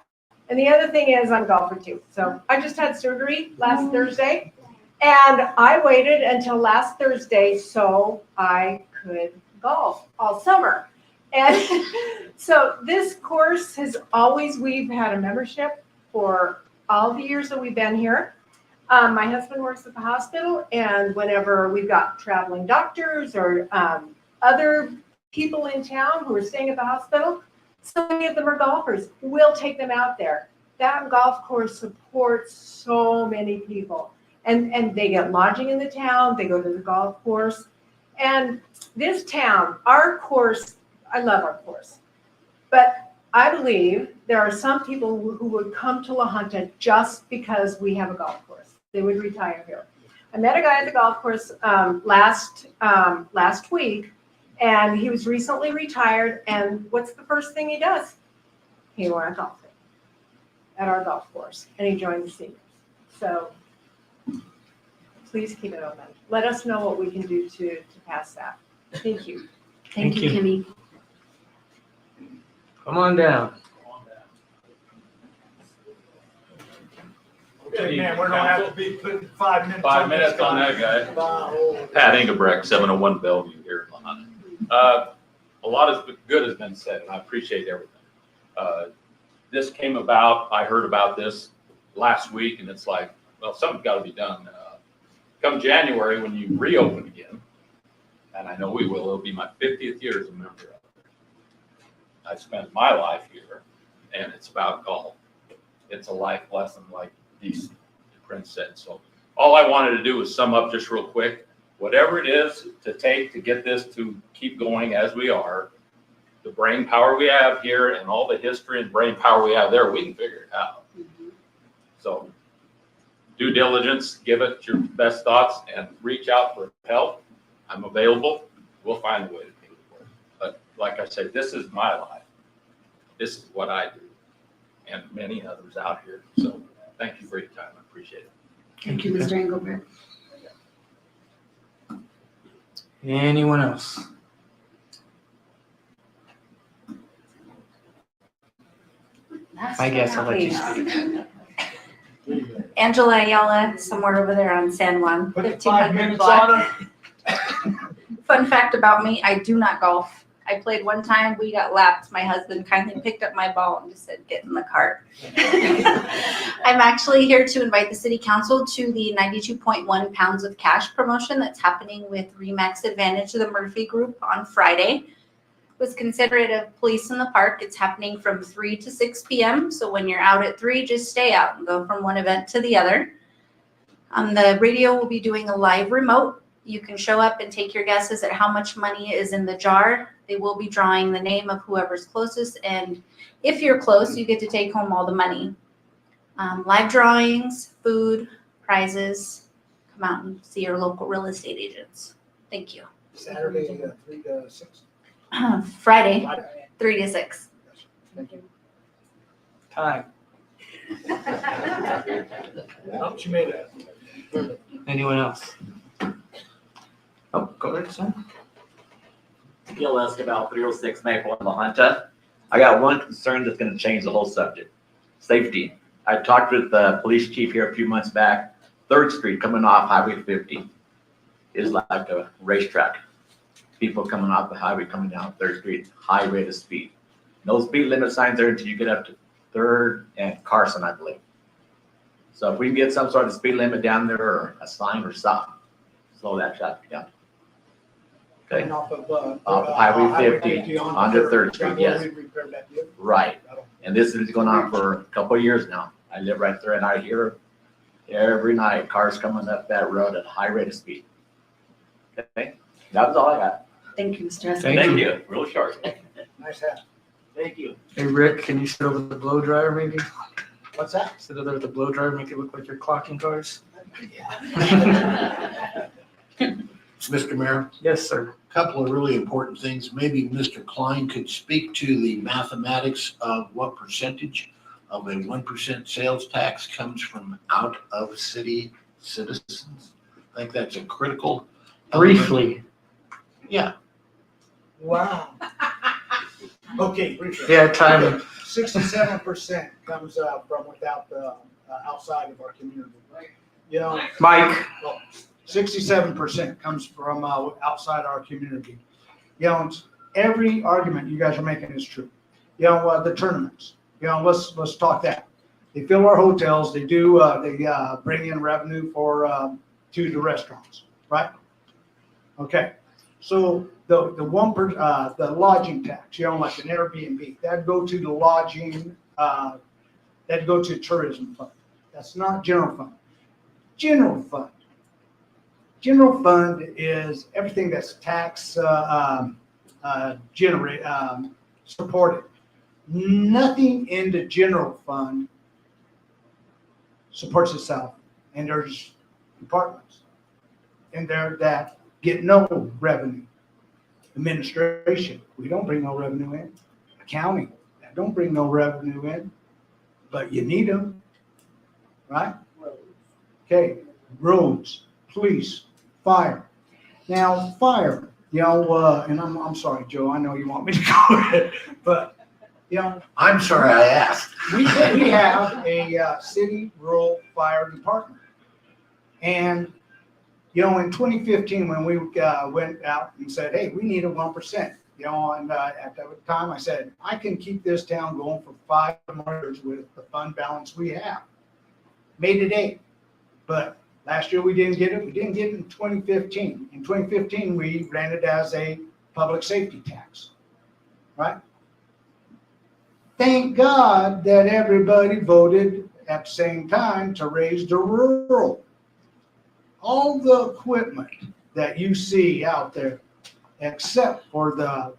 And the other thing is I'm a golfer too. So I just had surgery last Thursday. And I waited until last Thursday so I could golf all summer. And so this course we've had a membership for all the years that we've been here. My husband works at the hospital, and whenever we've got traveling doctors or other people in town who are staying at the hospital, so many of them are golfers. We'll take them out there. That golf course supports so many people. And they get lodging in the town, they go to the golf course. And this town, our course, I love our course. But I believe there are some people who would come to La Junta just because we have a golf course. They would retire here. I met a guy at the golf course last week, and he was recently retired. And what's the first thing he does? He went golfing at our golf course, and he joined the seniors. So please keep it open. Let us know what we can do to pass that. Thank you. Thank you, Kimmy. Come on down. Okay, man, we're gonna have to be putting 5 minutes. 5 minutes on that guy. Pat Engelbrecht, 701 Bellevue here in La Junta. A lot of good has been said, and I appreciate everything. This came about, I heard about this last week, and it's like, well, something's got to be done. Come January, when you reopen again, and I know we will, it'll be my 50th year as a member of it. I spent my life here, and it's about golf. It's a life lesson, like these Prince said. So all I wanted to do was sum up just real quick. Whatever it is to take to get this to keep going as we are, the brain power we have here and all the history and brain power we have there, we can figure it out. So due diligence, give it your best thoughts and reach out for help. I'm available. We'll find a way to make it work. But like I said, this is my life. This is what I do and many others out here. So thank you for your time. I appreciate it. Thank you, Mr. Engelbert. Anyone else? I guess I'll let you speak. Angela Ayala, somewhere over there on San Juan, Put the 1500 5 minutes block. on her. Fun fact about me, I do not golf. I played one time, we got lapped. My husband kindly picked up my ball and just said, get in the cart. I'm actually here to invite the city council to the 92.1 pounds of cash promotion that's happening with Remax Advantage of the Murphy Group on Friday. It was considered a police in the park. It's happening from 3 to 6 p.m. So when you're out at 3, just stay out and go from one event to the other. The radio will be doing a live remote. You can show up and take your guesses at how much money is in the jar. They will be drawing the name of whoever's closest, and if you're close, you get to take home all the money. Live drawings, food, prizes. Come out and see your local real estate agents. Thank you. Saturday, 3 to 6. Friday, 3 to 6. Thank you. Time. Oh, she made it. Anyone else? Oh, go ahead, son. Gil Escabel, 306 Maple in La Junta. I got one concern that's going to change the whole subject. Safety. I talked with the police chief here a few months back. 3rd Street coming off Highway 50 is like a racetrack. People coming off the highway coming down 3rd Street, high rate of speed. No speed limit signs there until you get up to 3rd and Carson, I believe. So if we can get some sort of speed limit down there or a sign or something, slow that traffic down. Okay. And off of Highway 50 onto 3rd Street, yes. We repaired that deal. Right. And this has been going on for a couple of years now. I live right there and I hear every night cars coming up that road at a high rate of speed. Okay, that was all I got. Thank you, Mr. Escabel. Thank you, real short. Nice hat. Thank you. Hey, Rick, can you sit over the blow dryer maybe? What's that? Sit over with the blow dryer, make it look like you're clocking cars? Mr. Mayor, Yes, sir. a couple of really important things. Maybe Mr. Klein could speak to the mathematics of what percentage of a 1% sales tax comes from out of city citizens. I think that's a critical. Briefly. Yeah. Wow. Okay, briefly. Yeah, time. 67% comes from without the outside of our community. You know, Mike. 67% comes from outside our community. You know, every argument you guys are making is true. You know, the tournaments. You know, let's talk that. They fill our hotels. They do. They bring in revenue for to the restaurants, right? Okay. So the lodging tax, you know, like an Airbnb, that'd go to the lodging, that'd go to tourism fund. That's not general fund. General fund. General fund is everything that's tax supported. Nothing in the general fund supports itself, and there's departments in there that get no revenue. Administration, we don't bring no revenue in. Accounting, that don't bring no revenue in, but you need them, right? Okay, roads, police, fire. Now, fire, you know, and I'm sorry, Joe, I know you want me to go, but, you know. I'm sorry I asked. We have a city rural fire department. And, you know, in 2015, when we went out and said, hey, we need a 1%, you know, and at that time I said, I can keep this town going for 5 more years with the fund balance we have. Made it 8, but last year we didn't get it. We didn't get it in 2015. In 2015, we ran it as a public safety tax, right? Thank God that everybody voted at the same time to raise the rural. All the equipment that you see out there, except for the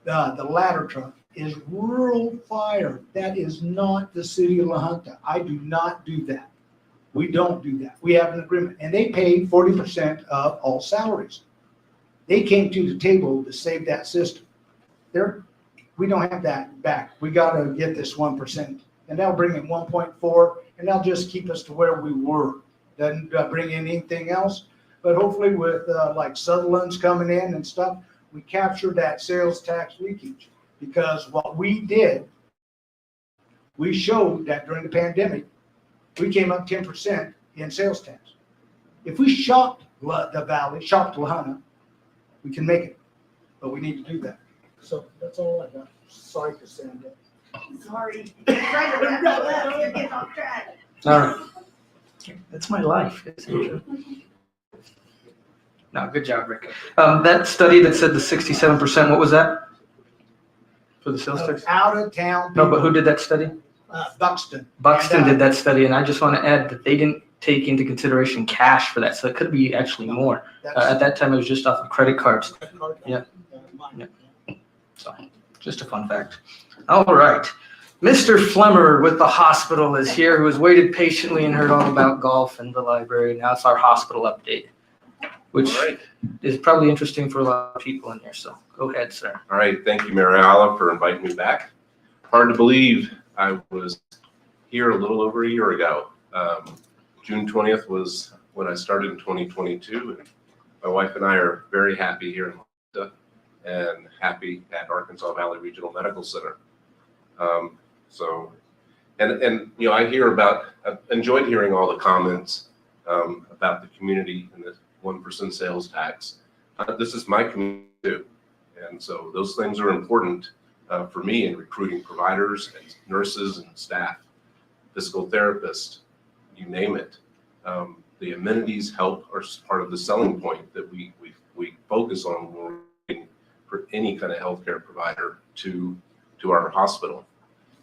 The ladder truck is rural fire. That is not the city of La Junta. I do not do that. We don't do that. We have an agreement, and they pay 40% of all salaries. They came to the table to save that system. We don't have that back. We gotta get this 1%, and that'll bring in 1.4, and that'll just keep us to where we were. Doesn't bring in anything else, but hopefully with like Sutherland's coming in and stuff, we captured that sales tax leakage. Because what we did, we showed that during the pandemic, we came up 10% in sales tax. If we shocked the valley, shocked La Junta, we can make it, but we need to do that. So that's all I got. Sorry, Cassandra. Sorry. Trying to wrap it up, you're getting off track. All right. That's my life. Isn't it? No, good job, Rick. That study that said the 67%, what was that? For the sales tax? Out of town. No, but who did that study? Buxton. Buxton did that study, and I just want to add that they didn't take into consideration cash for that, so it could be actually more. At that time, it was just off of credit cards. Yeah. So, just a fun fact. All right. Mr. Flemmer with the hospital is here, who has waited patiently and heard all about golf and the library. Now it's our hospital update, which is probably interesting for a lot of people in here. So go ahead, sir. All right. Thank you, Mayor Ayala, for inviting me back. Hard to believe I was here a little over a year ago. June 20th was when I started in 2022. And my wife and I are very happy here in Honda and happy at Arkansas Valley Regional Medical Center. I've enjoyed hearing all the comments about the community and the 1% sales tax. This is my community too. And so those things are important for me in recruiting providers and nurses and staff, physical therapists, you name it. The amenities help are part of the selling point that we focus on when we're looking for any kind of healthcare provider to our hospital.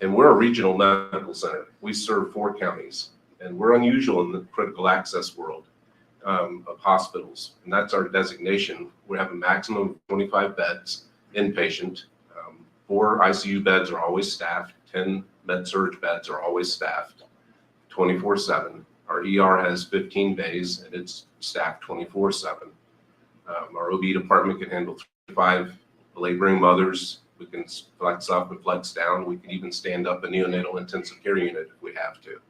And we're a regional medical center. We serve 4 counties, and we're unusual in the critical access world of hospitals. And that's our designation. We have a maximum of 25 beds inpatient. 4 ICU beds are always staffed. 10 med-surg beds are always staffed 24/7. Our ER has 15 bays, and it's staffed 24/7. Our OB department can handle 35 laboring mothers. We can flex up and flex down. We can even stand up a neonatal intensive care unit if we have to.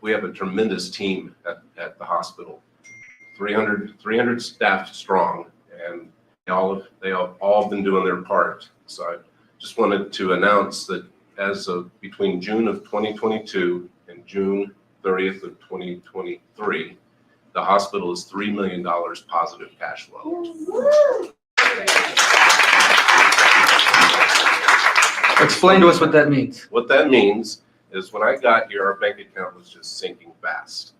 We have a tremendous team at the hospital, 300 staff strong, and they have all been doing their part. So I just wanted to announce that as of between June of 2022 and June 30th of 2023, the hospital is $3 million positive cash flow. Explain to us what that means. What that means is when I got here, our bank account was just sinking fast,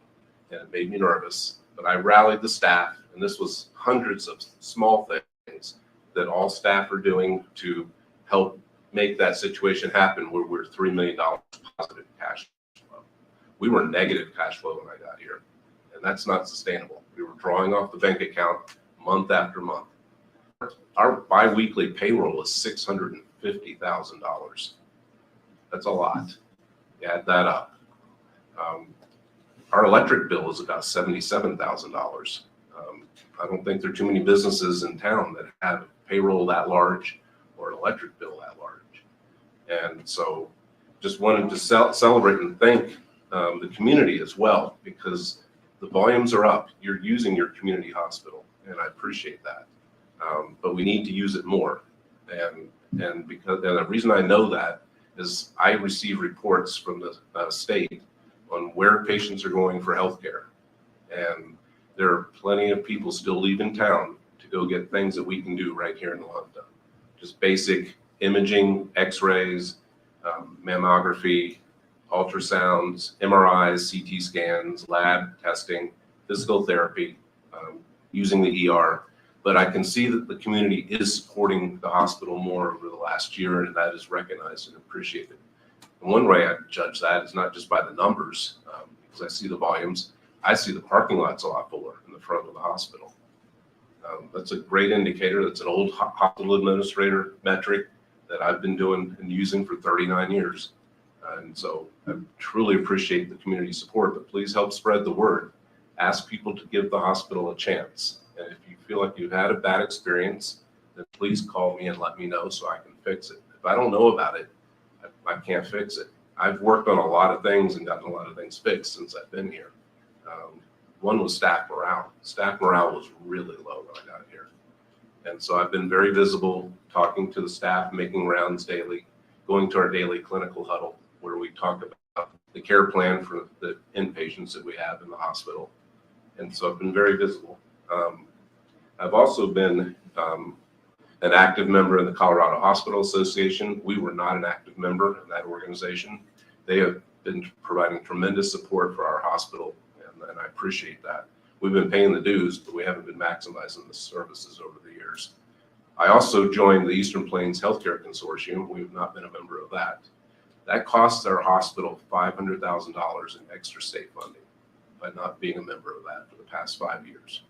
and it made me nervous. But I rallied the staff, and this was hundreds of small things that all staff are doing to help make that situation happen where we're $3 million positive cash flow. We were negative cash flow when I got here, and that's not sustainable. We were drawing off the bank account month after month. Our biweekly payroll is $650,000. That's a lot. You add that up. Our electric bill is about $77,000. I don't think there are too many businesses in town that have payroll that large or an electric bill that large. And so just wanted to celebrate and thank the community as well, because the volumes are up. You're using your community hospital, and I appreciate that. But we need to use it more. And the reason I know that is I receive reports from the state on where patients are going for healthcare. And there are plenty of people still leaving town to go get things that we can do right here in Junta. Just basic imaging, x-rays, mammography, ultrasounds, MRIs, CT scans, lab testing, physical therapy, using the ER. But I can see that the community is supporting the hospital more over the last year, and that is recognized and appreciated. And one way I judge that is not just by the numbers, because I see the volumes. I see the parking lots a lot fuller in the front of the hospital. That's a great indicator. That's an old hospital administrator metric that I've been doing and using for 39 years. And so I truly appreciate the community support, but please help spread the word. Ask people to give the hospital a chance. And if you feel like you've had a bad experience, then please call me and let me know so I can fix it. If I don't know about it, I can't fix it. I've worked on a lot of things and gotten a lot of things fixed since I've been here. One was staff morale. Staff morale was really low when I got here. And so I've been very visible, talking to the staff, making rounds daily, going to our daily clinical huddle where we talk about the care plan for the inpatients that we have in the hospital. And so I've been very visible. I've also been an active member in the Colorado Hospital Association. We were not an active member in that organization. They have been providing tremendous support for our hospital, and I appreciate that. We've been paying the dues, but we haven't been maximizing the services over the years. I also joined the Eastern Plains Healthcare Consortium. We have not been a member of that. That costs our hospital $500,000 in extra state funding by not being a member of that for the past 5 years.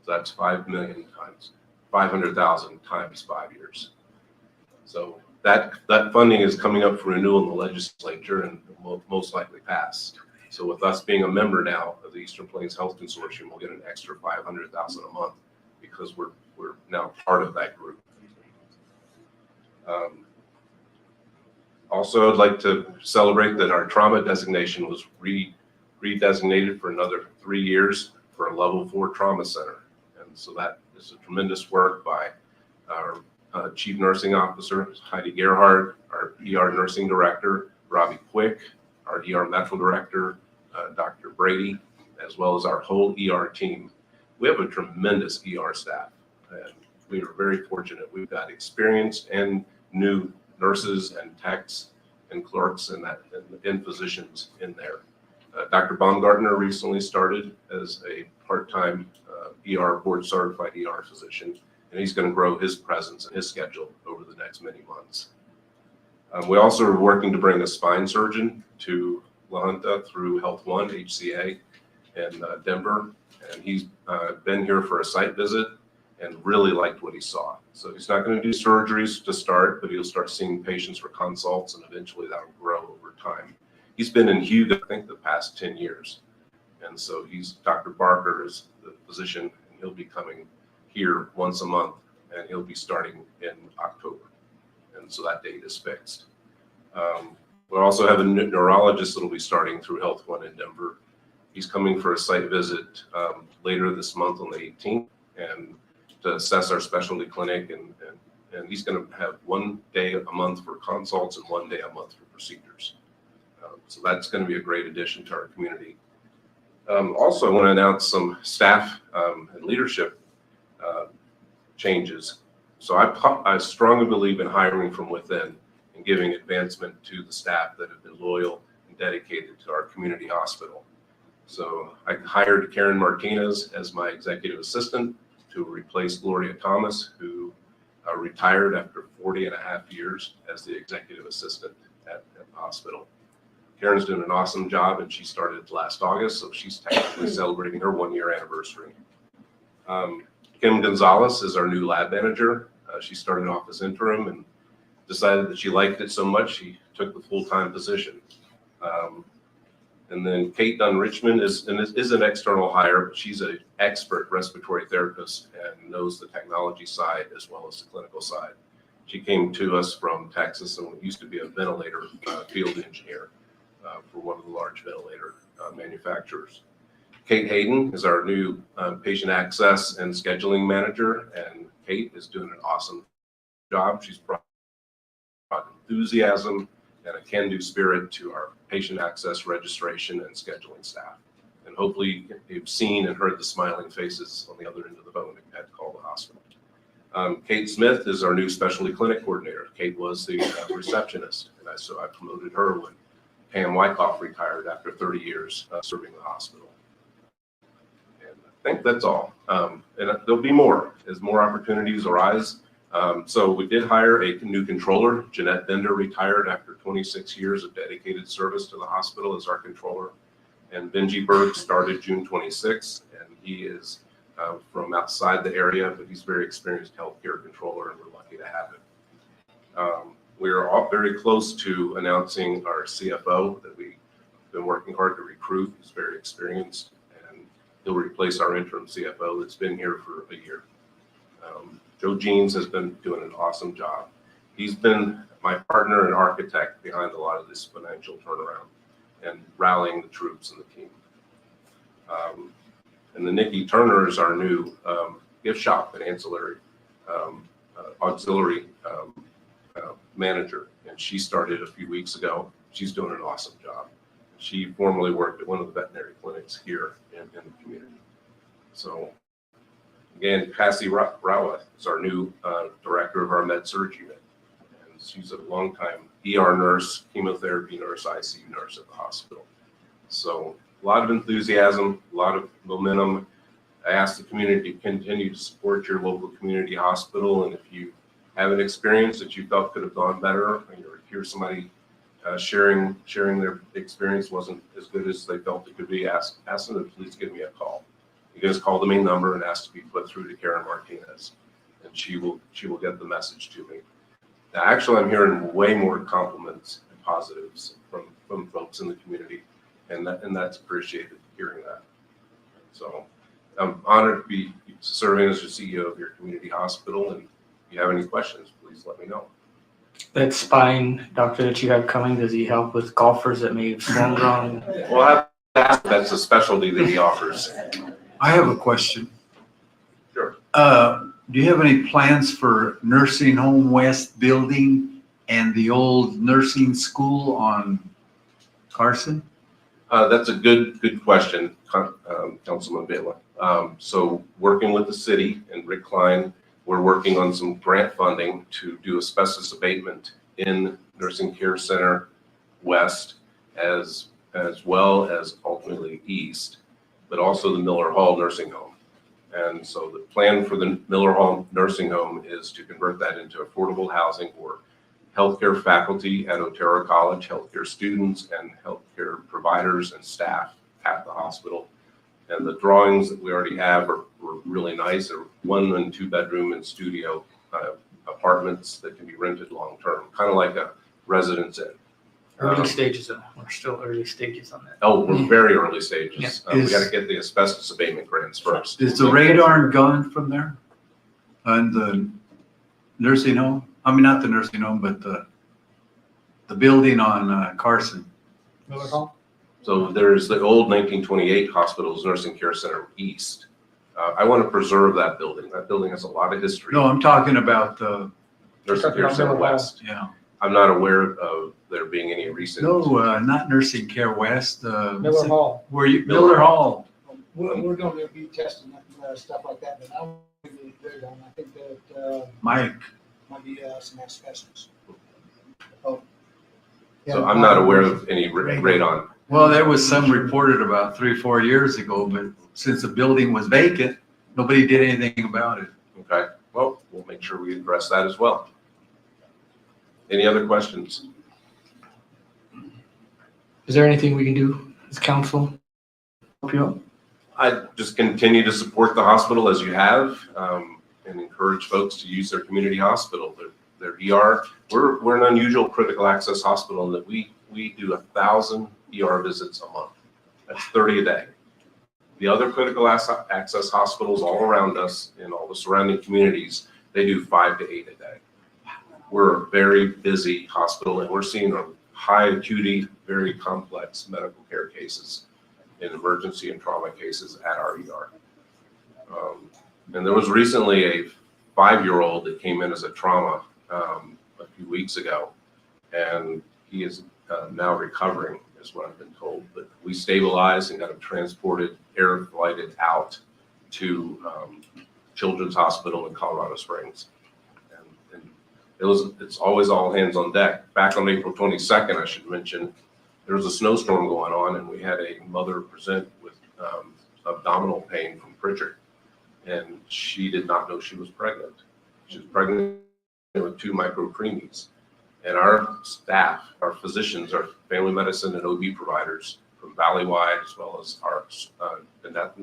So that's 5 million times 500,000 times 5 years. So that funding is coming up for renewal in the legislature and will most likely pass. So with us being a member now of the Eastern Plains Health Consortium, we'll get an extra $500,000 a month because we're now part of that group. Also, I'd like to celebrate that our trauma designation was redesignated for another 3 years for a level 4 trauma center. And so that is a tremendous work by our Chief Nursing Officer, Heidi Gerhardt, our ER Nursing Director, Robbie Quick, our ER Metro Director, Dr. Brady, as well as our whole ER team. We have a tremendous ER staff, and we are very fortunate. We've got experienced and new nurses and techs and clerks and physicians in there. Dr. Baumgartner recently started as a part-time ER board certified ER physician, and he's going to grow his presence and his schedule over the next many months. We also are working to bring a spine surgeon to La Junta through Health One HCA in Denver, and he's been here for a site visit and really liked what he saw. So he's not going to do surgeries to start, but he'll start seeing patients for consults, and eventually that will grow over time. He's been in Hugo, I think, the past 10 years. And so Dr. Barker is the physician, and he'll be coming here once a month, and he'll be starting in October. And so that date is fixed. We'll also have a neurologist that will be starting through Health One in Denver. He's coming for a site visit later this month on the 18th, and to assess our specialty clinic, and he's going to have 1 day a month for consults and 1 day a month for procedures. So that's going to be a great addition to our community. Also, I want to announce some staff and leadership changes. So I strongly believe in hiring from within and giving advancement to the staff that have been loyal and dedicated to our community hospital. So I hired Karen Martinez as my executive assistant to replace Gloria Thomas, who retired after 40 and a half years as the executive assistant at the hospital. Karen's doing an awesome job, and she started last August, so she's technically celebrating her 1-year anniversary. Kim Gonzalez is our new lab manager. She started off as interim and decided that she liked it so much she took the full-time position. And then Kate Dunn Richmond is an external hire, but she's an expert respiratory therapist and knows the technology side as well as the clinical side. She came to us from Texas and used to be a ventilator field engineer for one of the large ventilator manufacturers. Kate Hayden is our new patient access and scheduling manager, and Kate is doing an awesome job. She's brought enthusiasm and a can-do spirit to our patient access, registration, and scheduling staff. And hopefully you've seen and heard the smiling faces on the other end of the phone that had called the hospital. Kate Smith is our new specialty clinic coordinator. Kate was the receptionist, and so I promoted her when Pam Wyckoff retired after 30 years serving the hospital. And I think that's all. And there'll be more as more opportunities arise. So we did hire a new controller. Jeanette Bender retired after 26 years of dedicated service to the hospital as our controller. And Benji Berg started June 26th, and he is from outside the area, but he's a very experienced healthcare controller, and we're lucky to have him. We're all very close to announcing our CFO that we've been working hard to recruit. He's very experienced, and he'll replace our interim CFO that's been here for a year. Joe Jeans has been doing an awesome job. He's been my partner and architect behind a lot of this financial turnaround and rallying the troops and the team. And then Nikki Turner is our new gift shop and ancillary auxiliary manager, and she started a few weeks ago. She's doing an awesome job. She formerly worked at one of the veterinary clinics here in the community. So again, Cassie Rawa is our new director of our med surg unit, and she's a longtime ER nurse, chemotherapy nurse, ICU nurse at the hospital. So a lot of enthusiasm, a lot of momentum. I ask the community to continue to support your local community hospital, and if you have an experience that you felt could have gone better, or hear somebody sharing their experience wasn't as good as they felt it could be, ask them to please give me a call. You guys call the main number and ask to be put through to Karen Martinez, and she will get the message to me. Now, actually, I'm hearing way more compliments and positives from folks in the community, and that's appreciated hearing that. So I'm honored to be serving as the CEO of your community hospital, and if you have any questions, please let me know. That spine doctor that you have coming, does he help with golfers that may have swung wrong? Well, that's a specialty that he offers. I have a question. Sure. Do you have any plans for Nursing Home West building and the old nursing school on Carson? That's a good question, Councilman Baylor. So working with the city and Rick Klein, we're working on some grant funding to do asbestos abatement in Nursing Care Center West as well as ultimately East, but also the Miller Hall Nursing Home. And so the plan for the Miller Hall Nursing Home is to convert that into affordable housing for healthcare faculty at Otero College, healthcare students, and healthcare providers and staff at the hospital. And the drawings that we already have were really nice. They're 1 and 2 bedroom and studio apartments that can be rented long-term, kind of like a residence inn. Early stages, we're still early stages on that. Oh, we're very early stages. Yeah. We got to get the asbestos abatement grants first. Is the radar gone from there? And the nursing home? I mean, not the nursing home, but the building on Carson. Miller Hall? So there's the old 1928 Hospitals Nursing Care Center East. I want to preserve that building. That building has a lot of history. No, I'm talking about the Nursing Care Center West. Yeah. I'm not aware of there being any recent. No, not Nursing Care West. Miller Hall. Where you, Miller Hall. We're going to be testing stuff like that, but I don't think I think that Mike. might be some asbestos. So I'm not aware of any radon. Well, there was some reported about 3 or 4 years ago, but since the building was vacant, nobody did anything about it. Okay, well, we'll make sure we address that as well. Any other questions? Is there anything we can do as council? Help you out? I just continue to support the hospital as you have, and encourage folks to use their community hospital, their ER. We're an unusual critical access hospital in that we do 1,000 ER visits a month. That's 30 a day. The other critical access hospitals all around us in all the surrounding communities, they do 5 to 8 a day. We're a very busy hospital, and we're seeing a high acuity, very complex medical care cases in emergency and trauma cases at our ER. And there was recently a 5-year-old that came in as a trauma a few weeks ago, and he is now recovering, is what I've been told. But we stabilized and got him transported, air flighted out to Children's Hospital in Colorado Springs. And it's always all hands on deck. Back on April 22nd, I should mention, there was a snowstorm going on, and we had a mother present with abdominal pain from Pritchard, and she did not know she was pregnant. She was pregnant with 2 micropreemies. And our staff, our physicians, our family medicine and OB providers from Valleywide, as well as our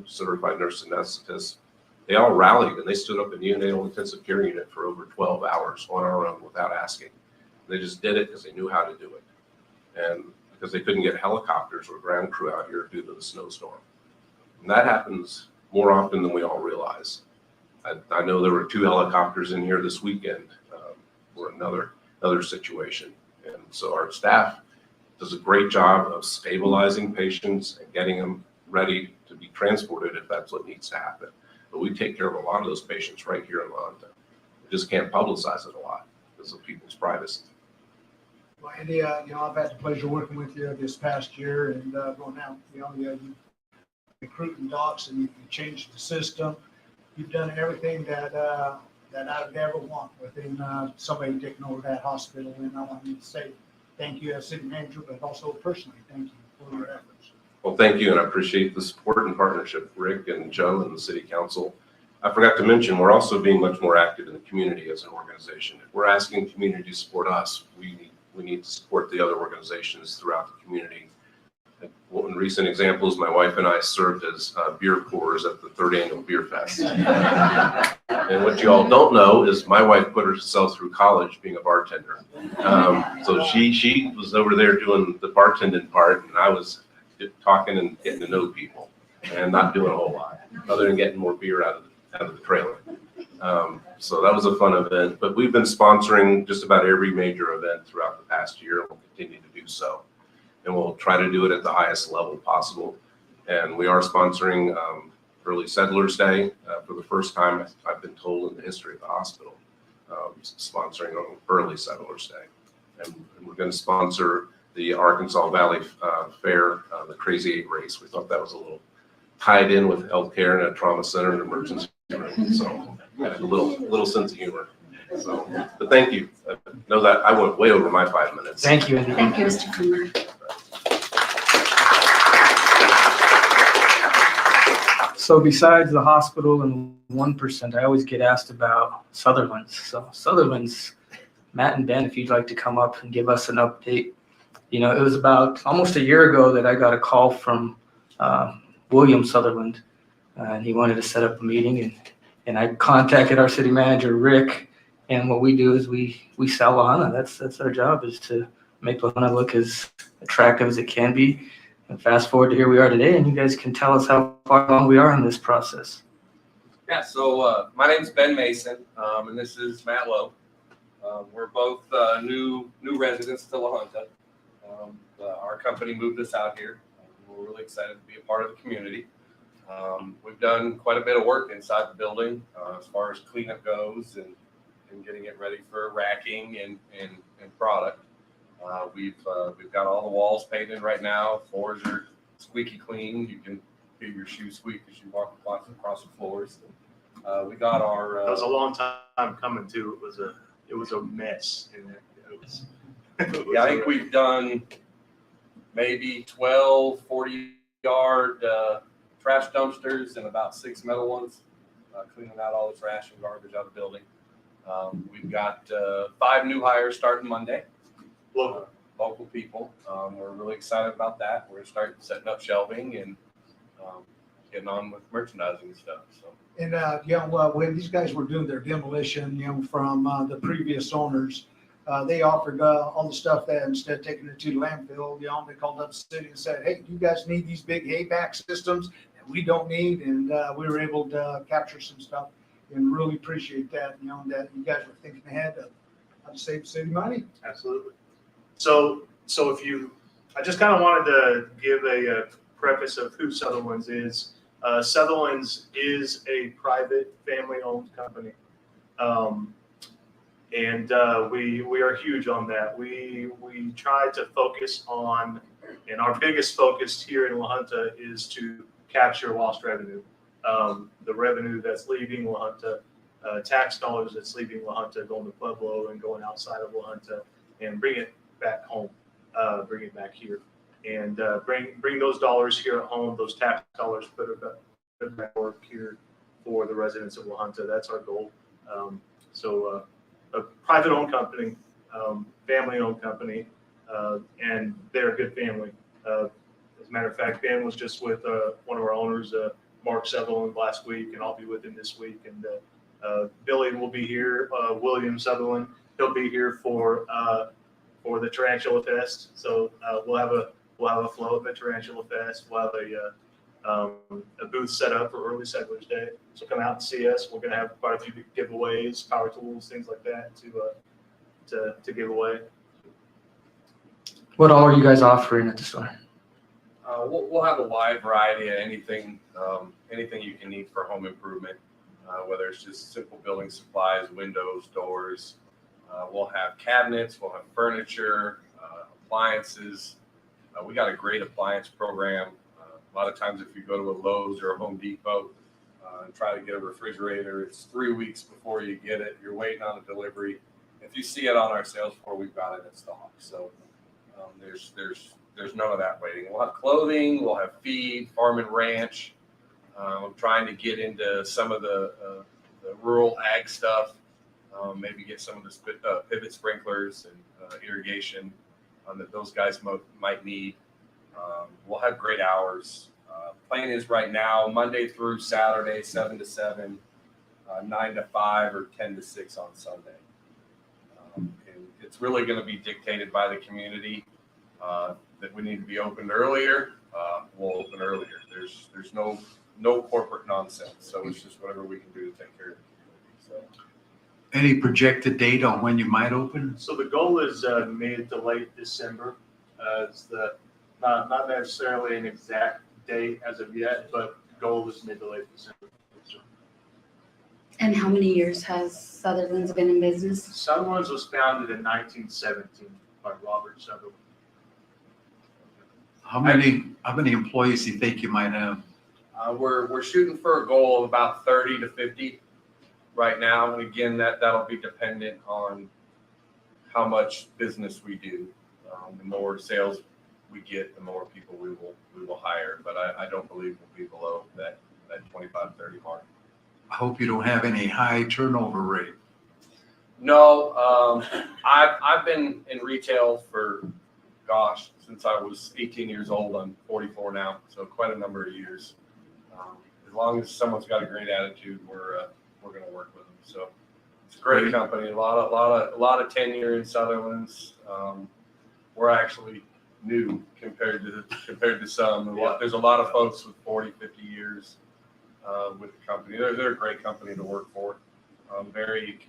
certified nurse anesthetists they all rallied and they stood up in the neonatal intensive care unit for over 12 hours on our own without asking. They just did it because they knew how to do it. And because they couldn't get helicopters or ground crew out here due to the snowstorm. And that happens more often than we all realize. I know there were 2 helicopters in here this weekend for another situation. And so our staff does a great job of stabilizing patients and getting them ready to be transported if that's what needs to happen. But we take care of a lot of those patients right here in La Junta. We just can't publicize it a lot because of people's privacy. Well, Andy, you know, I've had the pleasure of working with you this past year and going out, you know, you recruiting docs and you changed the system. You've done everything that I would ever want within somebody taking over that hospital. And I want to say thank you as city manager, but also personally, thank you for your efforts. Well, thank you, and I appreciate the support and partnership, Rick and Joe and the city council. I forgot to mention, we're also being much more active in the community as an organization. If we're asking community to support us, we need to support the other organizations throughout the community. In recent examples, my wife and I served as beer pourers at the 3rd annual Beer Fest. And what you all don't know is my wife put herself through college being a bartender. So she was over there doing the bartending part, and I was talking and getting to know people and not doing a whole lot other than getting more beer out of the trailer. So that was a fun event, but we've been sponsoring just about every major event throughout the past year, and we'll continue to do so. And we'll try to do it at the highest level possible. And we are sponsoring Early Settlers Day for the first time, I've been told, in the history of the hospital, sponsoring on Early Settlers Day. And we're going to sponsor the Arkansas Valley Fair, the Crazy 8 race. We thought that was a little tied in with healthcare and a trauma center and emergency room. So a little sense of humor. So, but thank you. I know that I went way over my 5 minutes. Thank you, Andy. Thank you, Mr. Kummer. So besides the hospital and 1%, I always get asked about Sutherland's. So Sutherland's, Matt and Ben, if you'd like to come up and give us an update. You know, it was about almost a year ago that I got a call from William Sutherland, and he wanted to set up a meeting, and I contacted our city manager, Rick, and what we do is we sell La Junta. That's our job, is to make La Junta look as attractive as it can be. And fast forward to here we are today, and you guys can tell us how far along we are in this process. Yeah, so my name's Ben Mason, and this is Matt Lowe. We're both new residents to La Junta. Our company moved us out here. We're really excited to be a part of the community. We've done quite a bit of work inside the building as far as cleanup goes and getting it ready for racking and product. We've got all the walls painted right now. Floors are squeaky clean. You can hear your shoes squeak as you walk across the floors. We got our. That was a long time coming too. It was a mess. Yeah, I think we've done maybe 12 40-yard trash dumpsters and about 6 metal ones, cleaning out all the trash and garbage out of the building. We've got 5 new hires starting Monday. Local people. We're really excited about that. We're starting setting up shelving and getting on with merchandising and stuff. So. And you know, when these guys were doing their demolition, you know, from the previous owners, they offered all the stuff that instead of taking it to the landfill, you know, they called up the city and said, "Hey, you guys need these big hayback systems that we don't need," and we were able to capture some stuff and really appreciate that. You know, that you guys were thinking ahead of how to save city money. Absolutely. So I just kind of wanted to give a preface of who Sutherland's is. Sutherland's is a private family-owned company. And we are huge on that. We try to focus on, and our biggest focus here in La Junta is to capture lost revenue. The revenue that's leaving La Junta, tax dollars that's leaving La Junta, going to Pueblo and going outside of La Junta, and bring it back home, bring it back here, and bring those dollars here at home, those tax dollars, put it back work here for the residents of La Junta. That's our goal. So a private-owned company, family-owned company, and they're a good family. As a matter of fact, Ben was just with one of our owners Mark Sutherland last week, and I'll be with him this week. And Billy will be here. William Sutherland, he'll be here for the Tarantula Fest. So we'll have a float at the Tarantula Fest. We'll have a booth set up for Early Settlers Day. So come out and see us. We're going to have quite a few giveaways, power tools, things like that to give away. What all are you guys offering at the store? We'll have a wide variety of anything you can need for home improvement, whether it's just simple building supplies, windows, doors. We'll have cabinets, we'll have furniture, appliances. We got a great appliance program. A lot of times if you go to a Lowe's or a Home Depot and try to get a refrigerator, it's 3 weeks before you get it. You're waiting on a delivery. If you see it on our sales floor, we've got it in stock. So there's none of that waiting. We'll have clothing, we'll have feed, farm and ranch. I'm trying to get into some of the rural ag stuff, maybe get some of the pivot sprinklers and irrigation that those guys might need. We'll have great hours. Plan is right now, Monday through Saturday, 7 to 7, 9 to 5, or 10 to 6 on Sunday. And it's really going to be dictated by the community. That we need to be opened earlier, we'll open earlier. There's no corporate nonsense, so it's just whatever we can do to take care of the community. So, Any projected date on when you might open? So the goal is mid to late December. It's not necessarily an exact date as of yet, but the goal is mid to late December. And how many years has Sutherland's been in business? Sutherland's was founded in 1917 by Robert Sutherland. How many employees do you think you might have? We're shooting for a goal of about 30 to 50 right now, and again, that'll be dependent on how much business we do. The more sales we get, the more people we will hire. But I don't believe we'll be below that 25, 30 mark. I hope you don't have any high turnover rate. No, I've been in retail for, since I was 18 years old. I'm 44 now, so quite a number of years. As long as someone's got a great attitude, we're going to work with them. So it's a great company. A lot of tenure in Sutherland's. We're actually new compared to some. There's a lot of folks with 40, 50 years with the company. They're a great company to work for. Very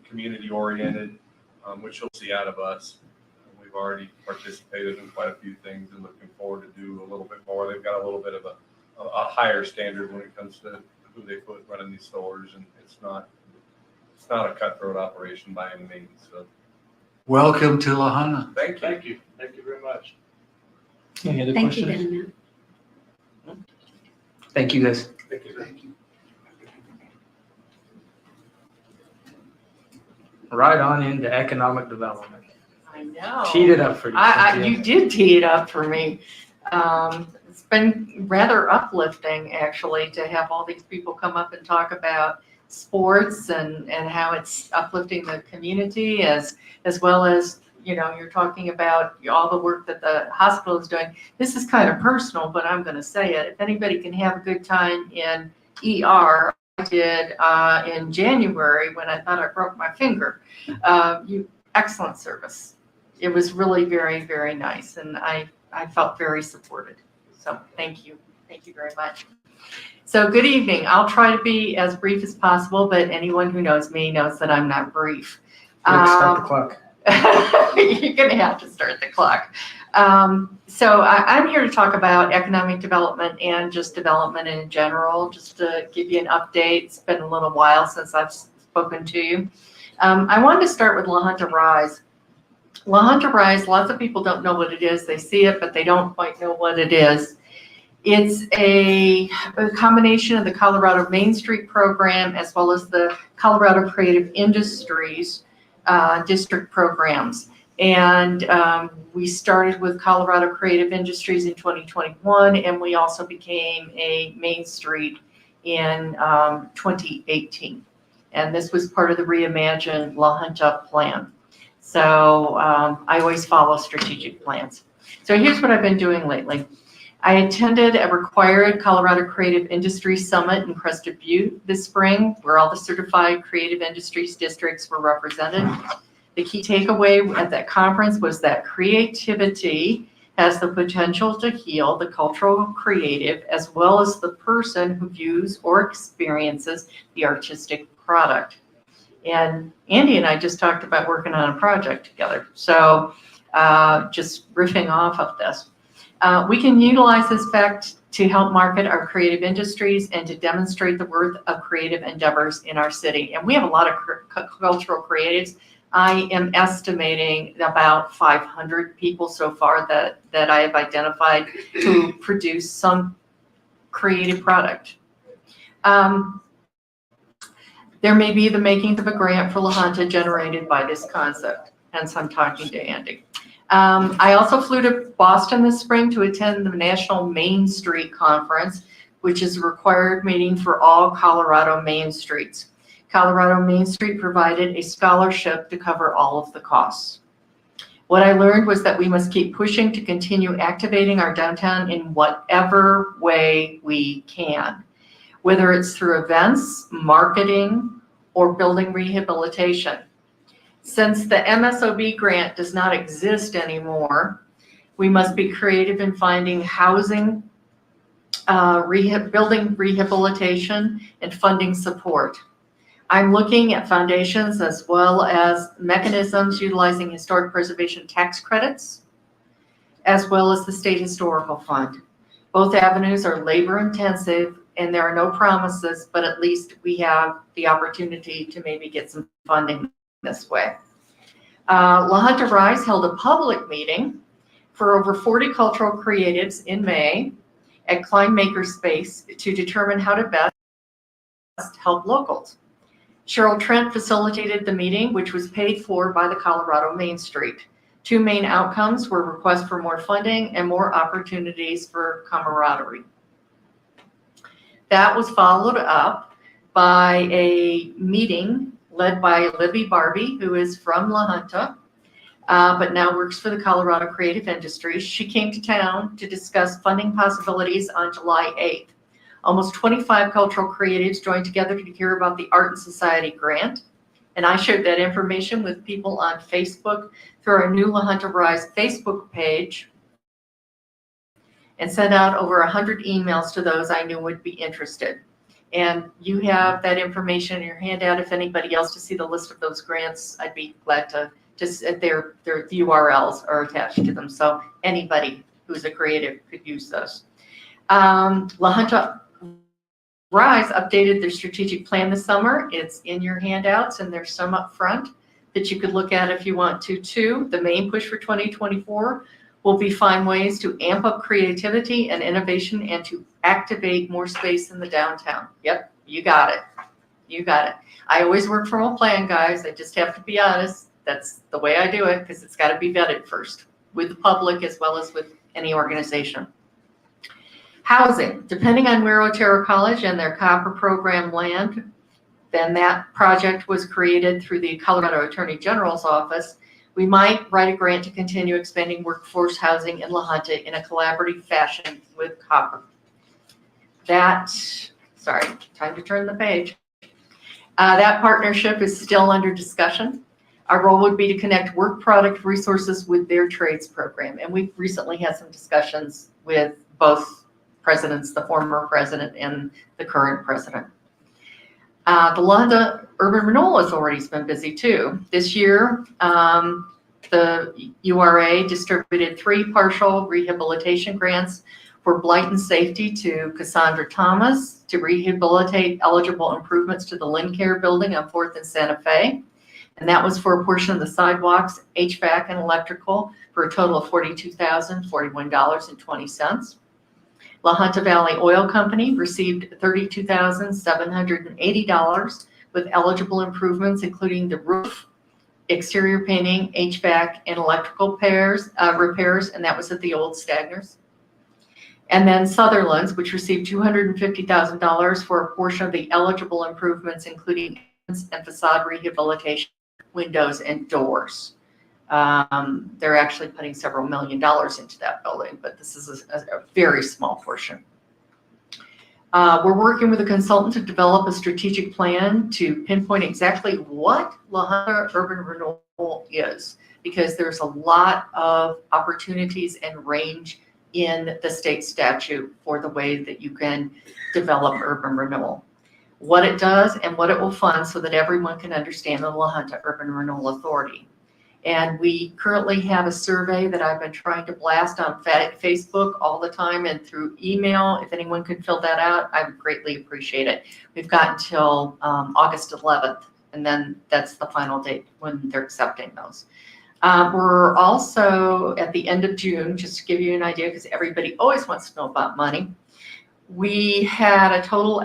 community oriented, which you'll see out of us. We've already participated in quite a few things and looking forward to do a little bit more. They've got a little bit of a higher standard when it comes to who they put running these stores, and it's not a cutthroat operation by any means. So, Welcome to Lahana. thank you. Thank you very much. Any other Thank you, questions? Ben. Thank you, guys. Thank you. Right on into economic development. I know. Teed it up for you. Cynthia. You did tee it up for me. It's been rather uplifting, actually, to have all these people come up and talk about sports and how it's uplifting the community as well as, you're talking about all the work that the hospital is doing. This is kind of personal, but I'm going to say it. If anybody can have a good time in ER, I did in January when I thought I broke my finger. Excellent service. It was really very, very nice, and I felt very supported. So thank you. Thank you very much. So good evening. I'll try to be as brief as possible, but anyone who knows me knows that I'm not brief. Let's start the clock. You're going to have to start the clock. So I'm here to talk about economic development and just development in general, just to give you an update. It's been a little while since I've spoken to you. I wanted to start with La Junta Rise. La Junta Rise, lots of people don't know what it is. They see it, but they don't quite know what it is. It's a combination of the Colorado Main Street program as well as the Colorado Creative Industries district programs. And we started with Colorado Creative Industries in 2021, and we also became a Main Street in 2018. And this was part of the Reimagine La Junta plan. So I always follow strategic plans. So here's what I've been doing lately. I attended a required Colorado Creative Industries Summit in Crested Butte this spring, where all the certified creative industries districts were represented. The key takeaway at that conference was that creativity has the potential to heal the cultural creative as well as the person who views or experiences the artistic product. And Andy and I just talked about working on a project together. So just riffing off of this. We can utilize this fact to help market our creative industries and to demonstrate the worth of creative endeavors in our city. And we have a lot of cultural creatives. I am estimating about 500 people so far that I have identified who produce some creative product. There may be the makings of a grant for La Junta generated by this concept, hence I'm talking to Andy. I also flew to Boston this spring to attend the National Main Street Conference, which is a required meeting for all Colorado main streets. Colorado Main Street provided a scholarship to cover all of the costs. What I learned was that we must keep pushing to continue activating our downtown in whatever way we can, whether it's through events, marketing, or building rehabilitation. Since the MSOB grant does not exist anymore, we must be creative in finding housing, building rehabilitation, and funding support. I'm looking at foundations as well as mechanisms utilizing historic preservation tax credits, as well as the State Historical Fund. Both avenues are labor intensive and there are no promises, but at least we have the opportunity to maybe get some funding this way. La Junta Rise held a public meeting for over 40 cultural creatives in May at Klein Makerspace to determine how to best help locals. Cheryl Trent facilitated the meeting, which was paid for by the Colorado Main Street. Two main outcomes were requests for more funding and more opportunities for camaraderie. That was followed up by a meeting led by Libby Barbie, who is from La Junta, but now works for the Colorado Creative Industries. She came to town to discuss funding possibilities on July 8th. Almost 25 cultural creatives joined together to hear about the Art and Society grant. And I shared that information with people on Facebook through our new La Junta Rise Facebook page and sent out over 100 emails to those I knew would be interested. And you have that information in your handout. If anybody else to see the list of those grants, I'd be glad to just, their URLs are attached to them. So anybody who's a creative could use those. La Junta Rise updated their strategic plan this summer. It's in your handouts and there's some up front that you could look at if you want to too. The main push for 2024 will be find ways to amp up creativity and innovation and to activate more space in the downtown. Yep, you got it. You got it. I always work from a plan, guys. I just have to be honest. That's the way I do it because it's got to be vetted first with the public as well as with any organization. Housing, depending on where Otero College and their copper program land, then that project was created through the Colorado Attorney General's office. We might write a grant to continue expanding workforce housing in La Junta in a collaborative fashion with copper. Sorry, time to turn the page. That partnership is still under discussion. Our role would be to connect work product resources with their trades program. And we've recently had some discussions with both presidents, the former president and the current president. The La Junta Urban Renewal Authority's been busy too. This year, the URA distributed 3 partial rehabilitation grants for blight and safety to Cassandra Thomas to rehabilitate eligible improvements to the Lincare building on 4th and Santa Fe. And that was for a portion of the sidewalks, HVAC, and electrical for a total of $42,041.20. La Junta Valley Oil Company received $32,780 with eligible improvements, including the roof, exterior painting, HVAC, and electrical repairs, and that was at the old Stagners. And then Sutherland's, which received $250,000 for a portion of the eligible improvements, including and facade rehabilitation, windows, and doors. They're actually putting several $1 million into that building, but this is a very small portion. We're working with a consultant to develop a strategic plan to pinpoint exactly what La Junta urban renewal is, because there's a lot of opportunities and range in the state statute for the way that you can develop urban renewal, what it does and what it will fund so that everyone can understand the La Junta Urban Renewal Authority. And we currently have a survey that I've been trying to blast on Facebook all the time and through email. If anyone could fill that out, I would greatly appreciate it. We've got until August 11th, and then that's the final date when they're accepting those. We're also at the end of June, just to give you an idea, because everybody always wants to know about money. We had a total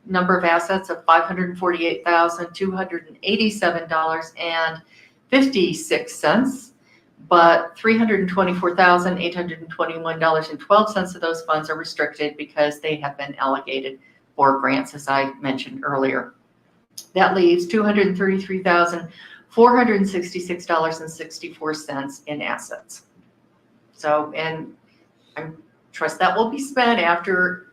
number of assets of $548,287.56, but $324,821.12 of those funds are restricted because they have been allocated for grants, as I mentioned earlier. That leaves $233,466.64 in assets. So, and I trust that will be spent after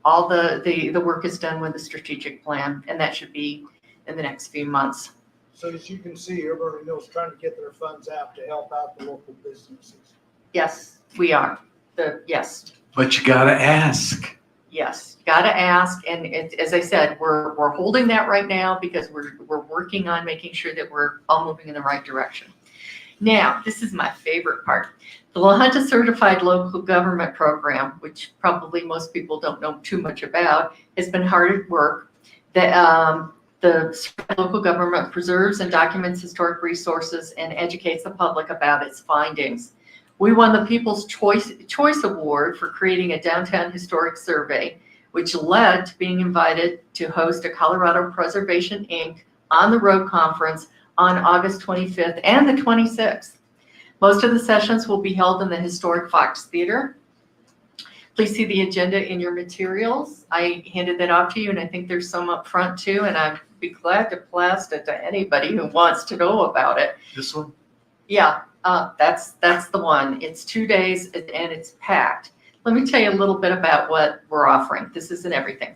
all the work is done with the strategic plan, and that should be in the next few months. So as you can see, Urban Renewal's trying to get their funds out to help out the local businesses. Yes, we are. Yes. But you gotta ask. Yes, gotta ask, and as I said, we're holding that right now because we're working on making sure that we're all moving in the right direction. Now, this is my favorite part. The La Junta Certified Local Government Program, which probably most people don't know too much about, has been hard at work. The local government preserves and documents historic resources and educates the public about its findings. We won the People's Choice Award for creating a downtown historic survey, which led to being invited to host a Colorado Preservation Inc. on the road conference on August 25th and the 26th. Most of the sessions will be held in the historic Fox Theater. Please see the agenda in your materials. I handed that off to you, and I think there's some up front too, and I'd be glad to blast it to anybody who wants to know about it. This one? Yeah, that's the one. It's 2 days and it's packed. Let me tell you a little bit about what we're offering. This isn't everything.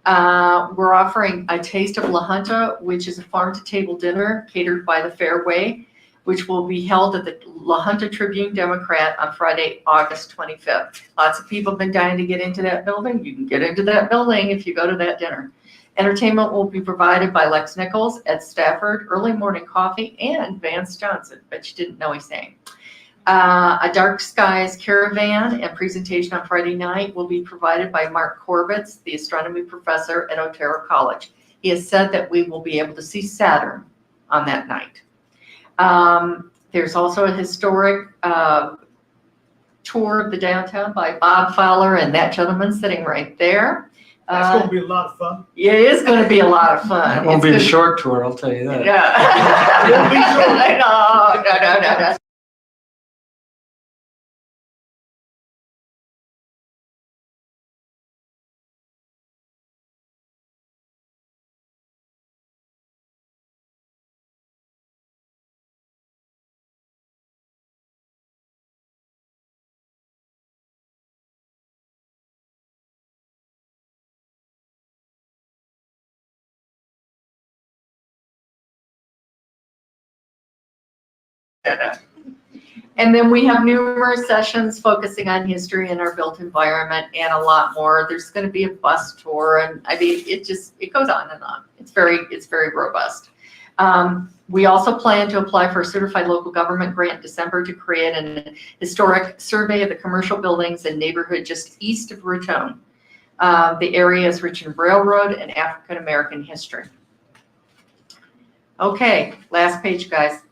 We're offering a Taste of La Junta, which is a farm-to-table dinner catered by the Fairway, which will be held at the La Junta Tribune Democrat on Friday, August 25th. Lots of people have been dying to get into that building. You can get into that building if you go to that dinner. Entertainment will be provided by Lex Nichols, Ed Stafford, Early Morning Coffee, and Vance Johnson, but you didn't know he sang. A Dark Skies Caravan and presentation on Friday night will be provided by Mark Corbett, the astronomy professor at Otero College. He has said that we will be able to see Saturn on that night. There's also a historic tour of the downtown by Bob Fowler and that gentleman sitting right there. That's gonna be a lot of fun. Yeah, it is going to be a lot of fun. It won't be a short tour, I'll tell you that. Yeah. It'll be short. No. And then we have numerous sessions focusing on history and our built environment and a lot more. There's going to be a bus tour, and I mean, it goes on and on. It's very robust. We also plan to apply for a certified local government grant in December to create an historic survey of the commercial buildings and neighborhood just east of Raton. The area is rich in railroad and African American history. Okay, last page, guys.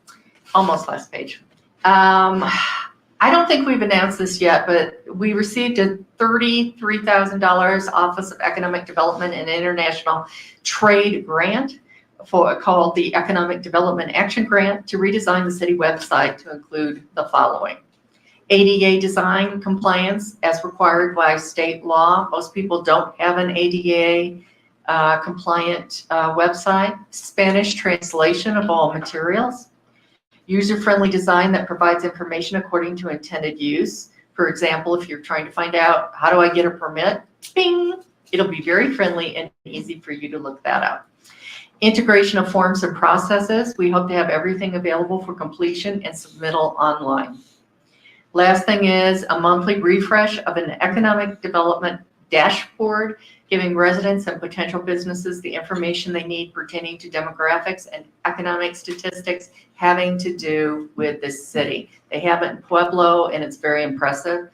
Almost last page. I don't think we've announced this yet, but we received a $33,000 Office of Economic Development and International Trade grant called the Economic Development Action Grant to redesign the city website to include the following. ADA design compliance as required by state law. Most people don't have an ADA compliant website. Spanish translation of all materials. User-friendly design that provides information according to intended use. For example, if you're trying to find out, how do I get a permit? Bing! It'll be very friendly and easy for you to look that up. Integration of forms and processes. We hope to have everything available for completion and submittal online. Last thing is a monthly refresh of an economic development dashboard, giving residents and potential businesses the information they need pertaining to demographics and economic statistics having to do with this city. They have it in Pueblo, and it's very impressive.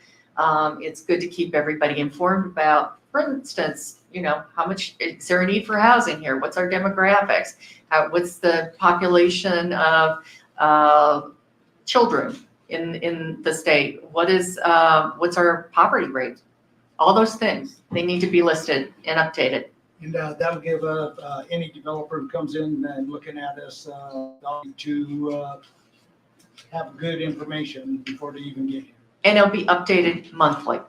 It's good to keep everybody informed about, for instance, you know, how much, is there a need for housing here? What's our demographics? What's the population of children in the state? What's our poverty rate? All those things, they need to be listed and updated. And that'll give any developer who comes in and looking at us to have good information before they even get here. And it'll be updated monthly.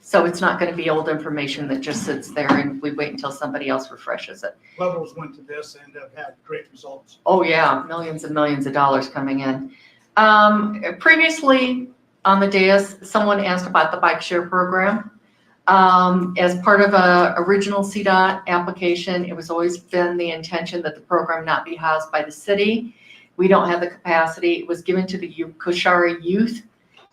So it's not going to be old information that just sits there and we wait until somebody else refreshes it. Levels went to this and have had great results. Oh yeah, millions and millions of dollars coming in. Previously on the dais, someone asked about the bike share program. As part of a original CDOT application, it was always been the intention that the program not be housed by the city. We don't have the capacity. It was given to the Koshari youth,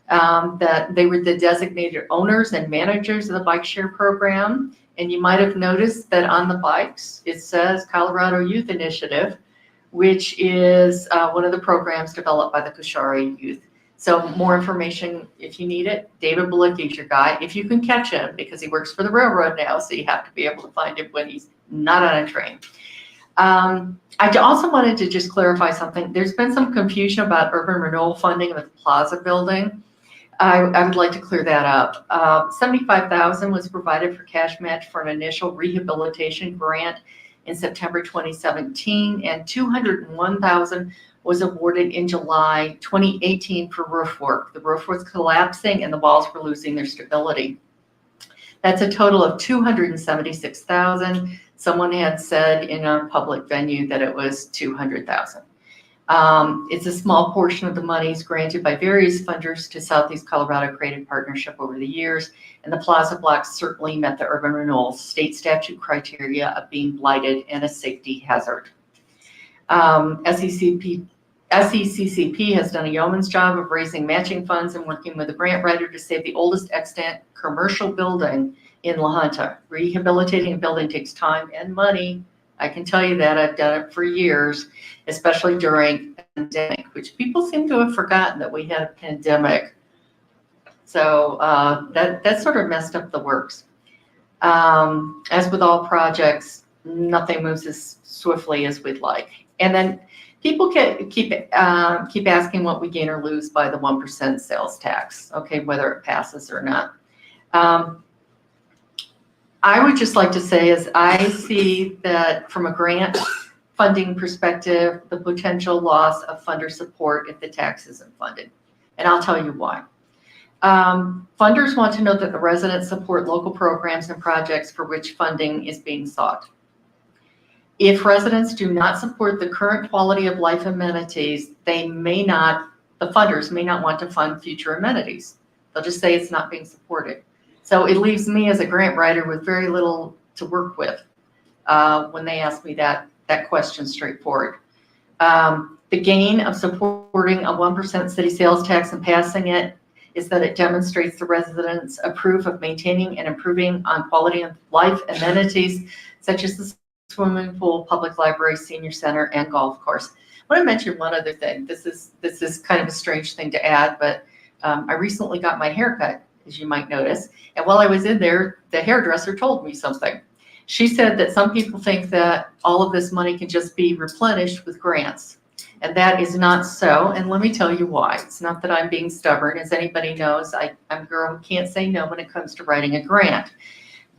that they were the designated owners and managers of the bike share program. And you might have noticed that on the bikes, it says Colorado Youth Initiative, which is one of the programs developed by the Koshari youth. So more information if you need it. David Balicki's your guy, if you can catch him, because he works for the railroad now, so you have to be able to find him when he's not on a train. I also wanted to just clarify something. There's been some confusion about urban renewal funding of the Plaza building. I would like to clear that up. $75,000 was provided for cash match for an initial rehabilitation grant in September 2017, and $201,000 was awarded in July 2018 for roof work. The roof was collapsing and the walls were losing their stability. That's a total of $276,000. Someone had said in a public venue that it was $200,000. It's a small portion of the monies granted by various funders to Southeast Colorado Creative Partnership over the years, and the Plaza blocks certainly met the urban renewal state statute criteria of being blighted and a safety hazard. SECCP has done a yeoman's job of raising matching funds and working with a grant writer to save the oldest extant commercial building in La Junta. Rehabilitating a building takes time and money. I can tell you that. I've done it for years, especially during the pandemic, which people seem to have forgotten that we had a pandemic. So that sort of messed up the works. As with all projects, nothing moves as swiftly as we'd like. And then people keep asking what we gain or lose by the 1% sales tax, okay, whether it passes or not. I would just like to say is I see that from a grant funding perspective, the potential loss of funder support if the tax isn't funded. And I'll tell you why. Funders want to know that the residents support local programs and projects for which funding is being sought. If residents do not support the current quality of life amenities, the funders may not want to fund future amenities. They'll just say it's not being supported. So it leaves me as a grant writer with very little to work with when they ask me that question straightforward. The gain of supporting a 1% city sales tax and passing it is that it demonstrates the residents approve of maintaining and improving on quality of life amenities such as the swimming pool, public library, senior center, and golf course. I want to mention one other thing. This is kind of a strange thing to add, but I recently got my hair cut, as you might notice. And while I was in there, the hairdresser told me something. She said that some people think that all of this money can just be replenished with grants. And that is not so. And let me tell you why. It's not that I'm being stubborn. As anybody knows, I'm a girl who can't say no when it comes to writing a grant.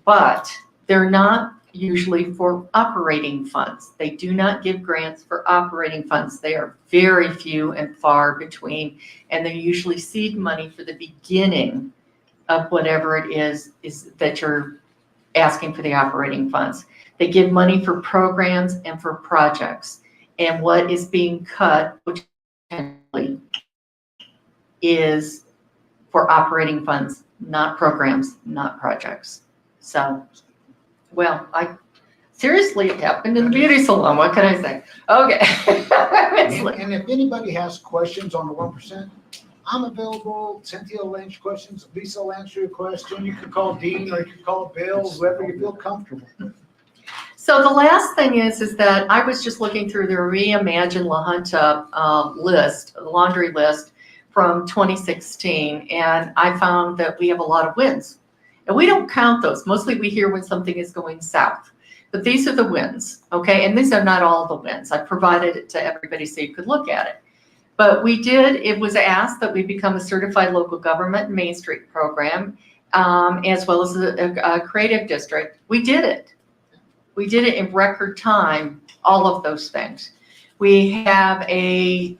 But they're not usually for operating funds. They do not give grants for operating funds. They are very few and far between. And they're usually seed money for the beginning of whatever it is that you're asking for the operating funds. They give money for programs and for projects. And what is being cut, which is for operating funds, not programs, not projects. So, well, seriously, it happened in the beauty salon. What can I say? Okay. And if anybody has questions on the 1%, I'm available. Cynthia will answer questions. Lisa will answer your question. You can call Dean or you can call Bill, whoever you feel comfortable with. So the last thing is that I was just looking through the Reimagine La Junta list, laundry list from 2016, and I found that we have a lot of wins. And we don't count those. Mostly we hear when something is going south. But these are the wins, okay? And these are not all the wins. I provided it to everybody so you could look at it. But it was asked that we become a certified local government Main Street program, as well as a creative district. We did it. We did it in record time, all of those things. We have a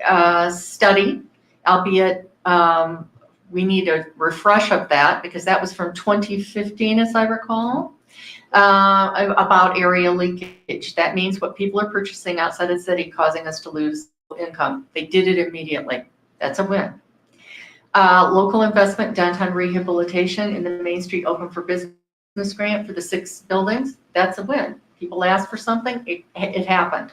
study, albeit we need a refresh of that because that was from 2015, as I recall, about area leakage. That means what people are purchasing outside of the city causing us to lose income. They did it immediately. That's a win. Local investment downtown rehabilitation in the Main Street Open for Business grant for the 6 buildings. That's a win. People asked for something, it happened.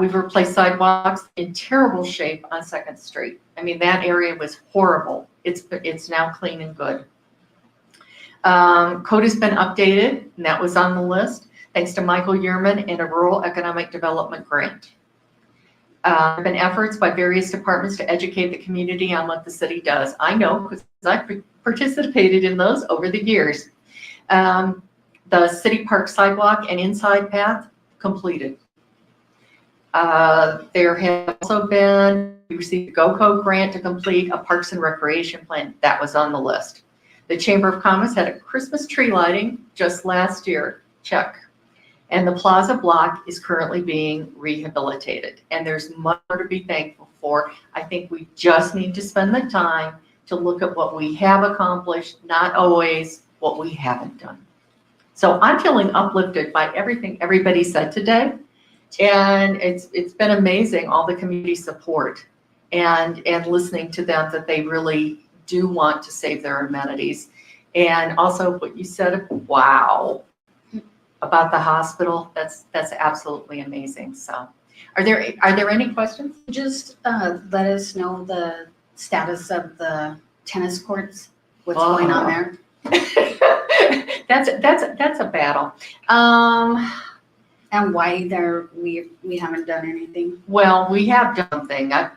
We've replaced sidewalks in terrible shape on 2nd Street. I mean, that area was horrible. It's now clean and good. Code has been updated, and that was on the list, thanks to Michael Yearman and a Rural Economic Development grant. There have been efforts by various departments to educate the community on what the city does. I know because I've participated in those over the years. The city park sidewalk and inside path completed. There have also been, we received a GOCO grant to complete a Parks and Recreation plan. That was on the list. The Chamber of Commerce had a Christmas tree lighting just last year. Check. And the Plaza block is currently being rehabilitated. And there's much more to be thankful for. I think we just need to spend the time to look at what we have accomplished, not always what we haven't done. So I'm feeling uplifted by everything everybody said today. And it's been amazing, all the community support and listening to them that they really do want to save their amenities. And also what you said, wow, about the hospital, that's absolutely amazing. So are there any questions? Just let us know the status of the tennis courts, what's going on there. That's a battle. And why we haven't done anything. Well, we have done something. Ground.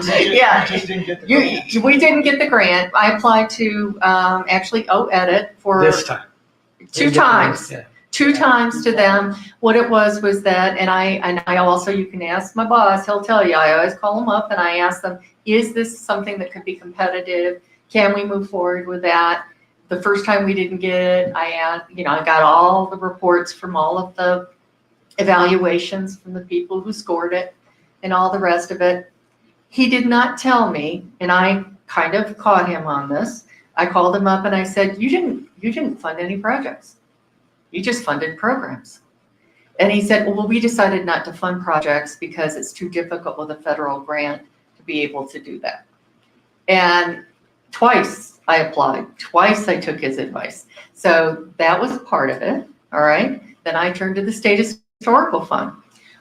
Yeah. Just didn't get the We didn't get the grant. I applied to actually OEdit for This time. 2 times. Yeah. 2 times to them. What it was that, and I also, you can ask my boss, he'll tell you, I always call them up and I ask them, is this something that could be competitive? Can we move forward with that? The first time we didn't get it, I got all the reports from all of the evaluations from the people who scored it and all the rest of it. He did not tell me, and I kind of caught him on this. I called him up and I said, you didn't fund any projects. You just funded programs. And he said, well, we decided not to fund projects because it's too difficult with a federal grant to be able to do that. And twice I applied, twice I took his advice. So that was part of it, all right? Then I turned to the State Historical Fund.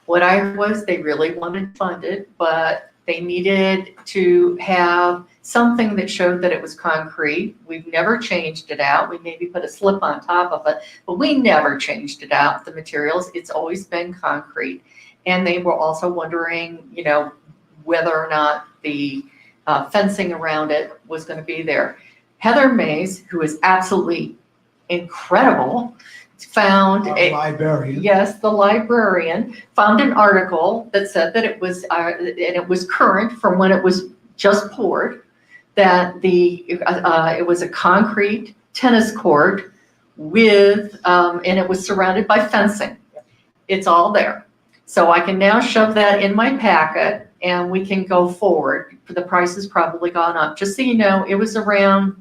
What I heard was they really wanted funded, but they needed to have something that showed that it was concrete. We've never changed it out. We maybe put a slip on top of it, but we never changed it out, the materials. It's always been concrete. And they were also wondering, whether or not the fencing around it was going to be there. Heather Mays, who is absolutely incredible, found a librarian. Yes, the librarian found an article that said that it was, and it was current from when it was just poured, that it was a concrete tennis court with, and it was surrounded by fencing. It's all there. So I can now shove that in my packet and we can go forward. The price has probably gone up. Just so you know, it was around,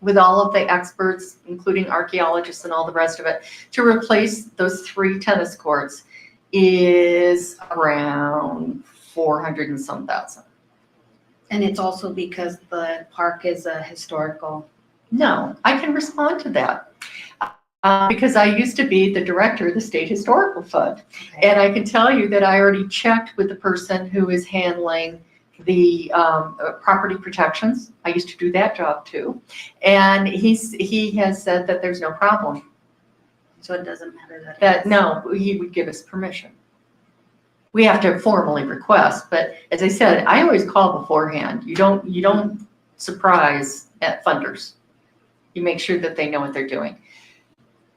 with all of the experts, including archaeologists and all the rest of it, to replace those 3 tennis courts. is around 400 and some thousand. And it's also because the park is a historical. No, I can respond to that. Because I used to be the director of the State Historical Fund. And I can tell you that I already checked with the person who is handling the property protections. I used to do that job too. And he has said that there's no problem. So it doesn't matter That, no, he would give us permission. We have to formally request, but as I said, I always call beforehand. You don't surprise at funders. You make sure that they know what they're doing.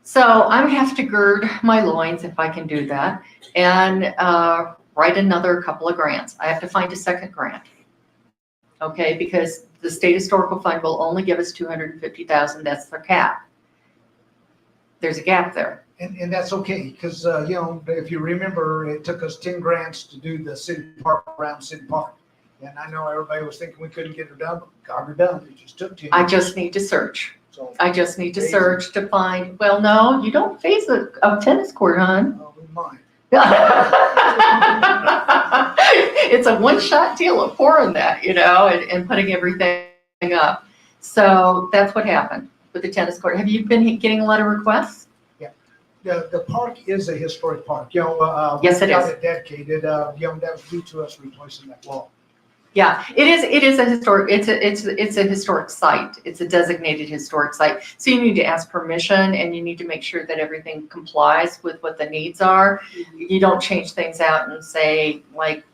So I have to gird my loins if I can do that and write another couple of grants. I have to find a second grant. Okay, because the State Historical Fund will only give us $250,000. That's their cap. There's a gap there. And that's okay, because, you know, if you remember, it took us 10 grants to do the city park around City Park. And I know everybody was thinking we couldn't get her done, but got her done. It just took 10. I just need to search. So, I just need to phase search to find, well, no, you don't phase a tennis court, hon. we might. It's a one-shot deal of pouring that, you know, and putting everything up. So that's what happened with the tennis court. Have you been getting a lot of requests? The park is a historic park, you know. Yes, we it got is. it dedicated, you know, that was due to us replacing that wall. Yeah, it is a historic, it's a historic site. It's a designated historic site. So you need to ask permission and you need to make sure that everything complies with what the needs are. You don't change things out and say, like,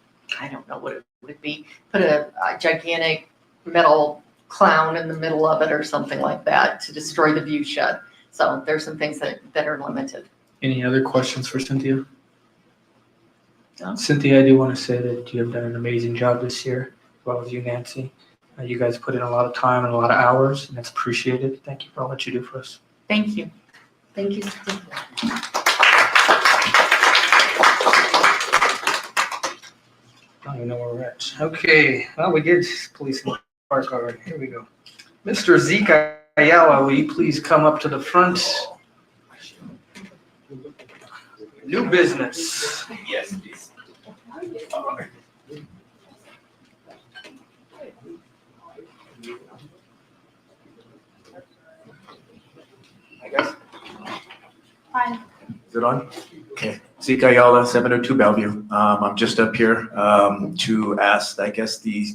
I don't know what it would be, put a gigantic metal clown in the middle of it or something like that to destroy the view shed. So there's some things that are limited. Any other questions for Cynthia? No. Cynthia, I do want to say that you have done an amazing job this year, as well as you, Nancy. You guys put in a lot of time and a lot of hours, and it's appreciated. Thank you for all that you do for us. Thank you. Thank you. I don't even know where we're at. Okay, well, we did police and park already. Here we go. Mr. Zeke Ayala, will you please come up to the front? New business. Yes, please. I guess. Fine. Is it on? Okay. Zeke Ayala, 702 Bellevue. I'm just up here to ask, I guess, the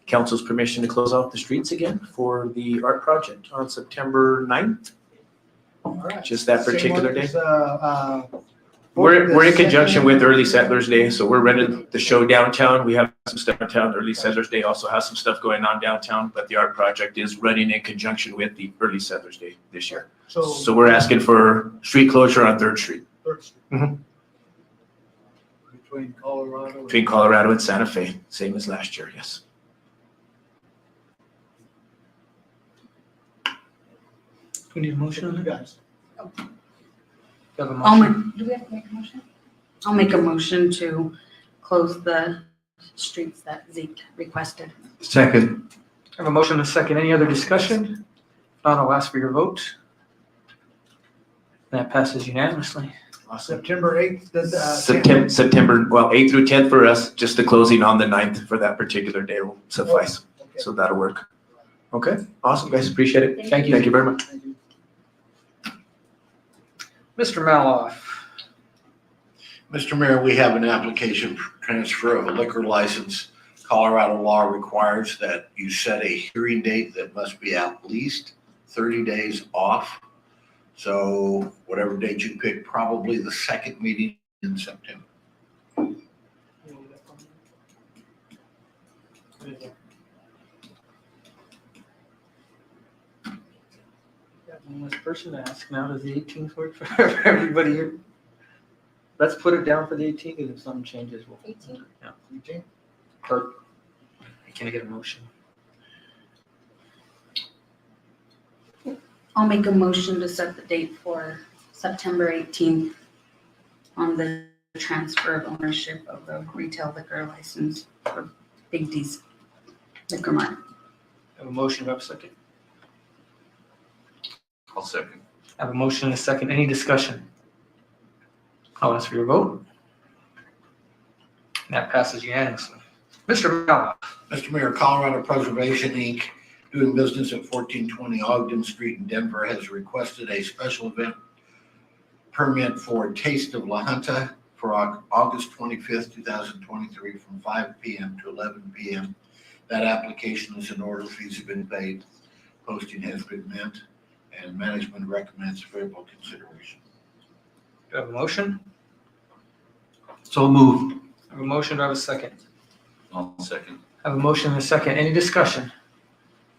council's permission to close off the streets again for the art project on September 9th. All right. Just that Same particular one day. as, We're in conjunction with Early Settlers Day, so we're running the show downtown. We have some stuff downtown. Early Settlers Day also has some stuff going on downtown, but the art project is running in conjunction with the Early Settlers Day this year. So we're asking for street closure on 3rd Street. Mhm. Between Colorado. Between Colorado and Santa Fe, same as last year, yes. We need a motion on You that? guys. Do you have a I'll motion? do we have to make a motion? I'll make a motion to close the streets that Zeke requested. Second. I have a motion and a second. Any other discussion? If not, I'll ask for your vote. That passes unanimously. September 8th, the 10th. September, well, 8th through 10th for us, just the closing on the 9th for that particular day will suffice. So that'll work. Okay, awesome, guys, appreciate it. Thank you. Thank you very much. Mr. Maloff. Mr. Mayor, we have an application for transfer of a liquor license. Colorado law requires that you set a hearing date that must be at least 30 days off. So whatever date you pick, probably the second meeting in September. Got one less person to ask now. Does the 18th work for everybody here? Let's put it down for the 18th, and if something changes, we'll. 18th? Yeah. 18th? Or, can I get a motion? I'll make a motion to set the date for September 18th on the transfer of ownership of the retail liquor license for Big D's Liquor Mart. I have a motion, do I have a second? I'll second. I have a motion and a second. Any discussion? I'll ask for your vote. That passes unanimously. Mr. Mala. Mr. Mayor, Colorado Preservation, Inc., doing business at 1420 Ogden Street in Denver, has requested a special event permit for Taste of La Junta for August 25th, 2023, from 5 p.m. to 11 p.m. That application is in order. Fees have been paid. Posting has been met, and management recommends favorable consideration. Do I have a motion? So moved. I have a motion. Do I have a second? I'll second. I have a motion and a second. Any discussion?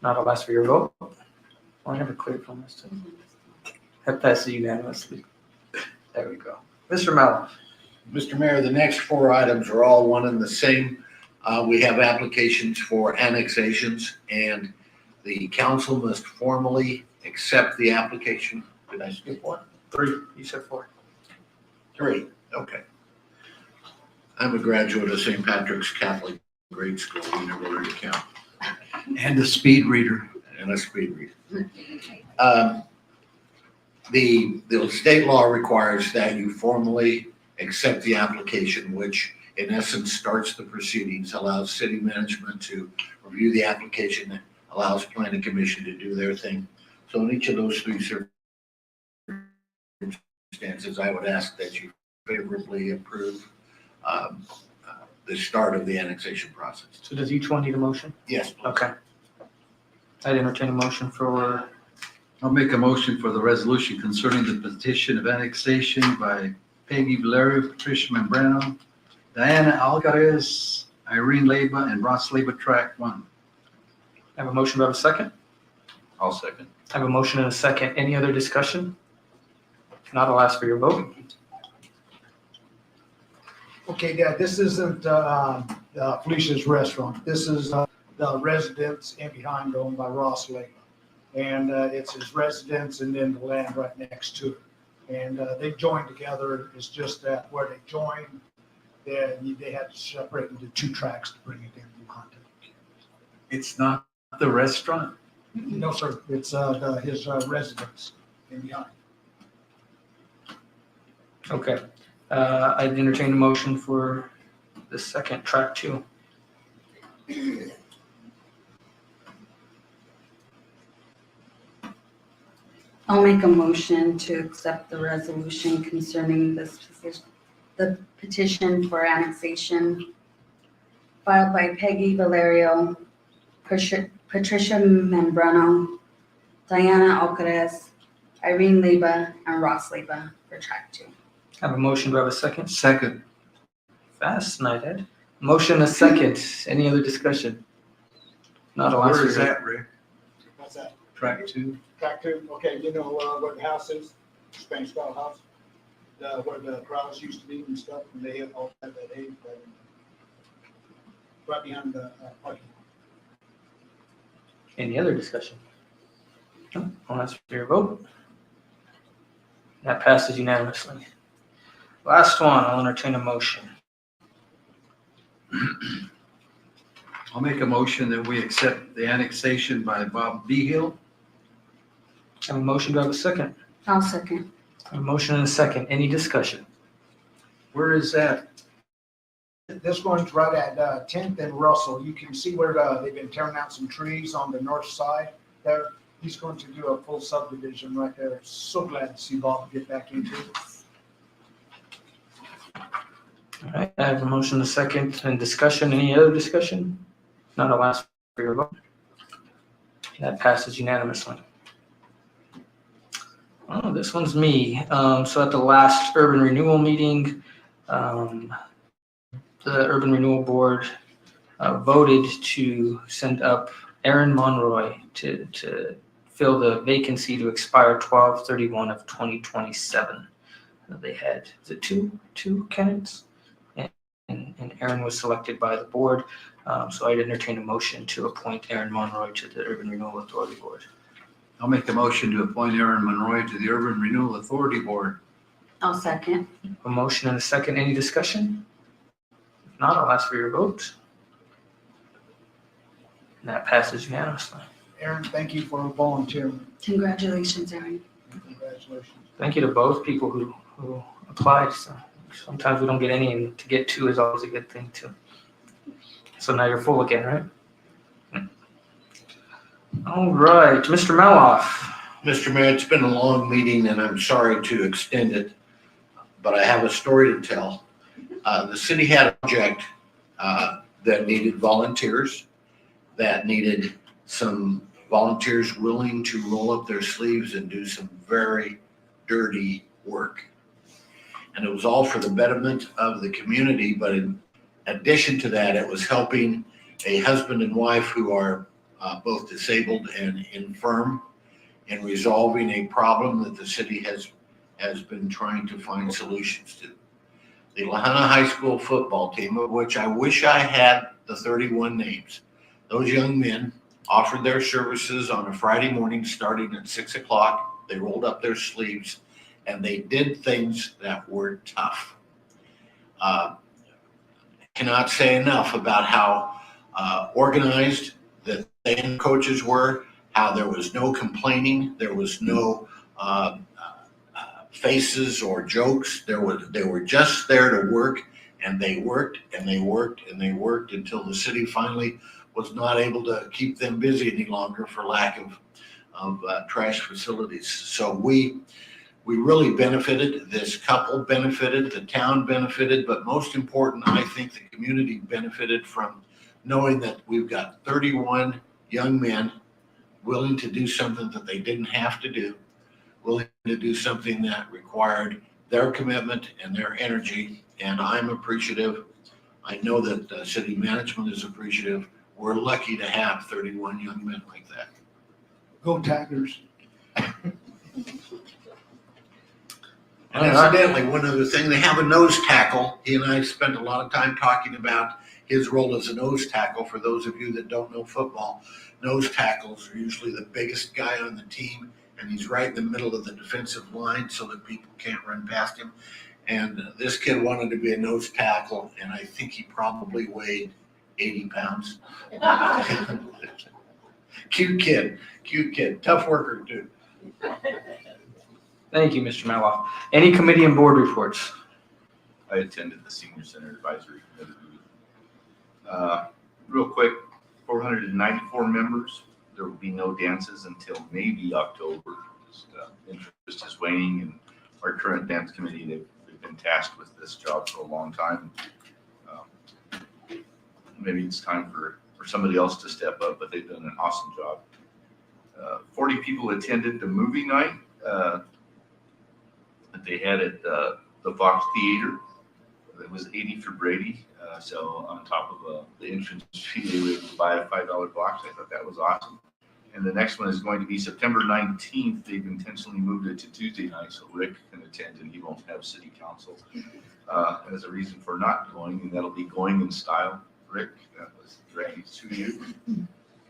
Not, I'll ask for your vote. Oh, I never cleared from this. That passes unanimously. There we go. Mr. Mala. Mr. Mayor, the next four items are all one and the same. We have applications for annexations, and the council must formally accept the application. Did I skip one? 3. You said 4. 3, okay. I'm a graduate of St. Patrick's Catholic Grade School. We never learned to count. And a speed reader. And a speed reader. The state law requires that you formally accept the application, which in essence starts the proceedings, allows city management to review the application, allows planning commission to do their thing. So in each of those 3 circumstances, I would ask that you favorably approve the start of the annexation process. So does each one need a motion? Yes, please. Okay. I'd entertain a motion for. I'll make a motion for the resolution concerning the petition of annexation by Peggy Valerio, Patricia Membrano, Diana Alvarez, Irene Leyba, and Ross Leyba, Track 1. I have a motion. Do I have a second? I'll second. I have a motion and a second. Any other discussion? If not, I'll ask for your vote. Okay, yeah, this isn't Felicia's restaurant. This is the residence in behind owned by Ross Lake. And it's his residence and then the land right next to it. And they joined together. It's just that where they joined, they had to separate into 2 tracks to bring it in from Hunter. It's not the restaurant? No, sir. It's his residence in behind. Okay. I'd entertain a motion for the second track 2. I'll make a motion to accept the resolution concerning the petition for annexation filed by Peggy Valerio, Patricia Membrano, Diana Alvarez, Irene Leyba, and Ross Leyba for track 2. I have a motion. Do I have a second? Second. Fast, Nighthead. Motion a second. Any other discussion? Not a Where is that, Rick? What's that? Track 2? Track 2, okay, you know where the house is? Spanish style house? Where the crowds used to be and stuff, and they had all that age, right behind the parking lot. Any other discussion? No? I'll ask for your vote. That passes unanimously. Last one, I'll entertain a motion. I'll make a motion that we accept the annexation by Bob Behill. I have a motion. Do I have a second? I'll second. A motion and a second. Any discussion? Where is that? This one's right at 10th and Russell. You can see where they've been tearing out some trees on the north side there. He's going to do a full subdivision right there. So glad to see Bob get back into it. All right, I have a motion, a second, and discussion. Any other discussion? Not, I'll ask for your vote. That passes unanimously. Oh, this one's me. So at the last urban renewal meeting, the Urban Renewal Board voted to send up Aaron Monroy to fill the vacancy to expire 12/31 of 2027. They had, is it two candidates? And Aaron was selected by the board. So I'd entertain a motion to appoint Aaron Monroy to the Urban Renewal Authority Board. I'll make a motion to appoint Aaron Monroy to the Urban Renewal Authority Board. I'll second. A motion and a second. Any discussion? If not, I'll ask for your vote. And that passes unanimously. Aaron, thank you for volunteering. Congratulations, Aaron. Congratulations. Thank you to both people who applied. So Sometimes we don't get any, and to get 2 is always a good thing too. So now you're full again, right? All right, Mr. Meloff. Mr. Mayor, it's been a long meeting and I'm sorry to extend it, but I have a story to tell. The city had a project that needed volunteers, that needed some volunteers willing to roll up their sleeves and do some very dirty work. And it was all for the betterment of the community, but in addition to that, it was helping a husband and wife who are both disabled and infirm in resolving a problem that the city has been trying to find solutions to. The Lahana High School football team, of which I wish I had the 31 names. Those young men offered their services on a Friday morning starting at 6 o'clock. They rolled up their sleeves and they did things that were tough. Cannot say enough about how organized the coaches were, how there was no complaining, there was no faces or jokes. They were just there to work, and they worked and they worked and they worked until the city finally was not able to keep them busy any longer for lack of trash facilities. So we really benefited. This couple benefited, the town benefited, but most important, I think the community benefited from knowing that we've got 31 young men willing to do something that they didn't have to do, willing to do something that required their commitment and their energy, and I'm appreciative. I know that city management is appreciative. We're lucky to have 31 young men like that. Go Tigers. And incidentally, one other thing, they have a nose tackle. He and I spent a lot of time talking about his role as a nose tackle. For those of you that don't know football, nose tackles are usually the biggest guy on the team, and he's right in the middle of the defensive line so that people can't run past him. And this kid wanted to be a nose tackle, and I think he probably weighed 80 pounds. Cute kid, tough worker too. Thank you, Mr. Meloff. Any committee and board reports? I attended the Senior Center Advisory Committee meeting. Real quick, 494 members. There will be no dances until maybe October. Just, interest is waning, and our current dance committee, they've been tasked with this job for a long time. Maybe it's time for somebody else to step up, but they've done an awesome job. 40 people attended the movie night that they had at the Fox Theater. It was 80 for Brady. So on top of the entrance fee, they were able to buy a $5 box. I thought that was awesome. And the next one is going to be September 19th. They've intentionally moved it to Tuesday night so Rick can attend and he won't have city council as a reason for not going. And that'll be Going in Style. Rick, that was directed to you.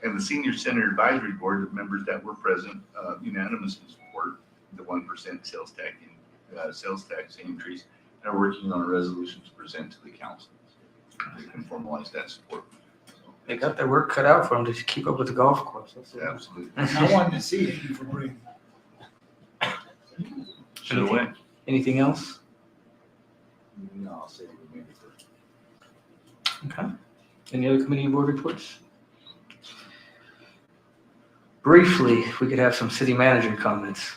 And the Senior Center Advisory Board of members that were present unanimously support the 1% sales tax increase and are working on a resolution to present to the council. They can formalize that support. They got their work cut out for them to keep up with the golf course. Absolutely. I wanted to see it for Brady. Should have went. Anything else? No, I'll say maybe first. Okay. Any other committee and board reports? Briefly, if we could have some city manager comments.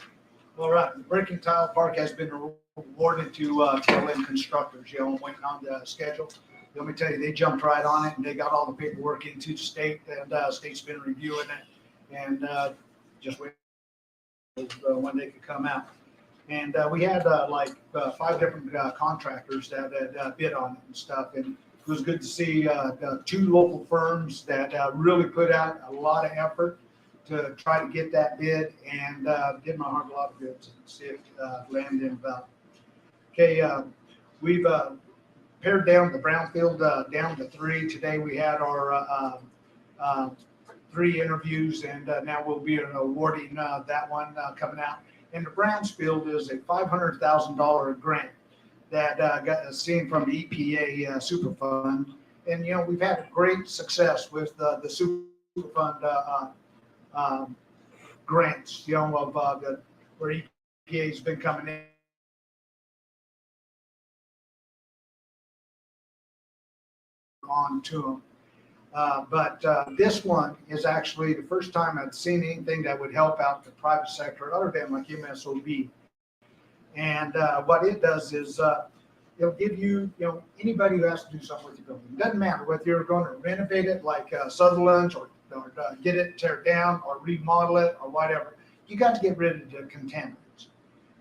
All right, the Breaking Tile Park has been awarded to fill-in constructors, went on the schedule. Let me tell you, they jumped right on it and they got all the paperwork into the state, and state's been reviewing it and just waiting when they could come out. And we had 5 different contractors that had bid on it and stuff, and it was good to see 2 local firms that really put out a lot of effort to try to get that bid, and did my heart a lot of good to see it land in about. Okay, we've pared down the brownfield down to 3. Today we had our 3 interviews, and now we'll be awarding that one coming out. And the brownfield is a $500,000 grant that got seen from the EPA super fund. And, we've had great success with the super fund grants, of where EPA has been coming in on to them. But this one is actually the first time I've seen anything that would help out the private sector other than like MSOB. And what it does is it'll give you, anybody who has to do something with your building. It doesn't matter whether you're going to renovate it like Sutherland's or get it, tear it down or remodel it or whatever. You got to get rid of the contaminants.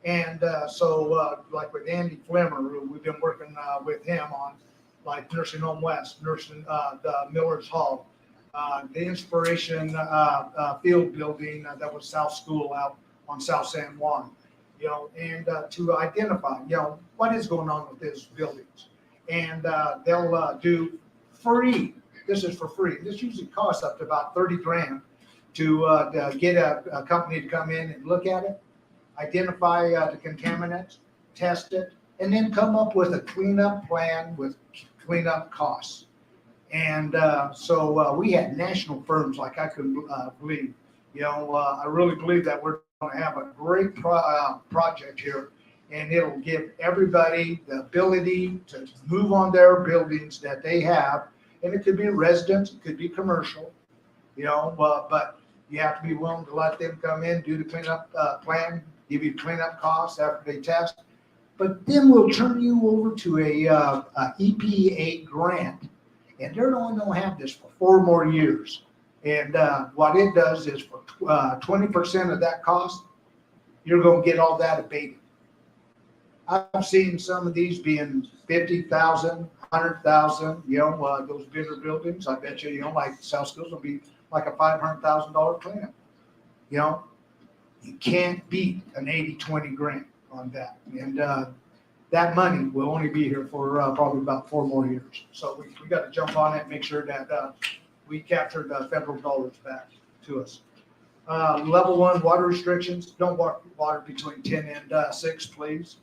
And so like with Andy Flemmer, we've been working with him on like Nursing Home West, the Miller's Hall, the Inspiration Field building that was South School out on South San Juan, and to identify, what is going on with these buildings. And they'll do free, this is for free. This usually costs up to about 30 grand to get a company to come in and look at it, identify the contaminants, test it, and then come up with a cleanup plan with cleanup costs. And so we had national firms like I couldn't believe. I really believe that we're going to have a great project here, and it'll give everybody the ability to move on their buildings that they have. And it could be residents, it could be commercial, but you have to be willing to let them come in, do the cleanup plan, give you cleanup costs after they test. But then we'll turn you over to a EPA grant, and they're only going to have this for 4 more years. And what it does is for 20% of that cost, you're going to get all that abated. I've seen some of these being 50,000, 100,000. Those bigger buildings. I bet you, like South Schools will be like a $500,000 cleanup. You can't beat an 80-20 grant on that. And that money will only be here for probably about 4 more years. So we got to jump on it and make sure that we capture the federal dollars back to us. Level 1 water restrictions. Don't water between 10 and 6, please.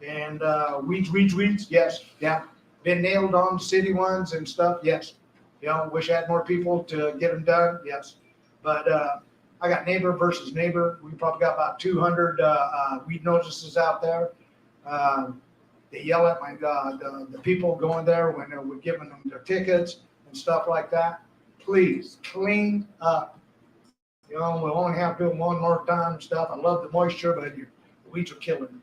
And weeds, yes, yeah. Been nailed on city ones and stuff, yes. Wish I had more people to get them done, yes. But I got neighbor versus neighbor. We probably got about 200 weed notices out there. They yell at the people going there when we're giving them their tickets and stuff like that. Please clean up. We'll only have to do them one more time and stuff. I love the moisture, but the weeds are killing me.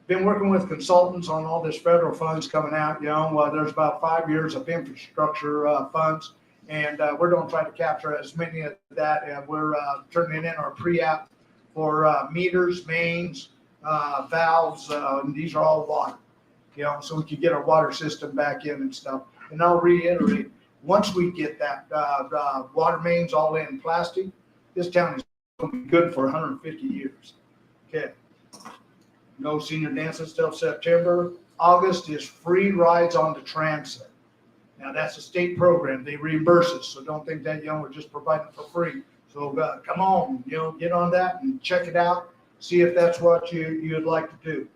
Been working with consultants on all this federal funds coming out. There's about 5 years of infrastructure funds, and we're going to try to capture as many of that. And we're turning in our pre-app for meters, mains, valves, and these are all water. So we can get our water system back in and stuff. And I'll reiterate, once we get that water mains all in plastic, this town is going to be good for 150 years. Okay. No senior dances till September. August is free rides on the transit. Now that's a state program. They reimburse us. So don't think that, we're just providing for free. So come on, get on that and check it out. See if that's what you'd like to do.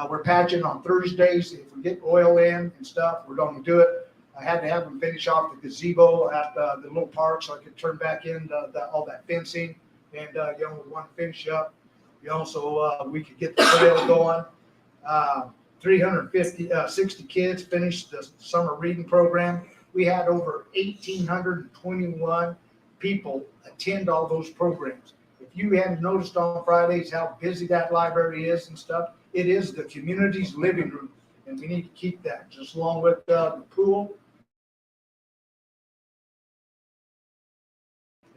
We're patching on Thursdays. If we get oil in and stuff, we're going to do it. I had to have them finish off the gazebo at the little park so I could turn back in all that fencing. And, we want to finish up. So we could get the trail going. 60 kids finished the summer reading program. We had over 1,821 people attend all those programs. If you hadn't noticed on Fridays how busy that library is and stuff, it is the community's living room, and we need to keep that, just along with the pool.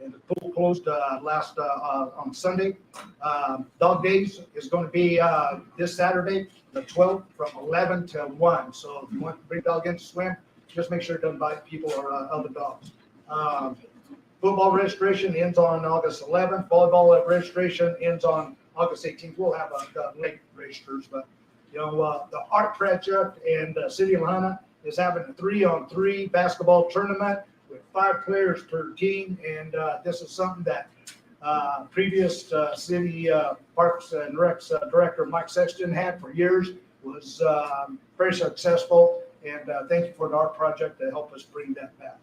And the pool closed last on Sunday. Dog Days is going to be this Saturday, the 12th, from 11 to 1. So if you want to bring dog in to swim, just make sure it doesn't bite people or other dogs. Football registration ends on August 11th. Volleyball registration ends on August 18th. We'll have late registers, but the art project in the city of Lahaina is having a 3-on-3 basketball tournament with 5 players per team, and this is something that previous city Parks and Recs director Mike Sexton had for years. Was very successful, and thank you for the art project to help us bring that back.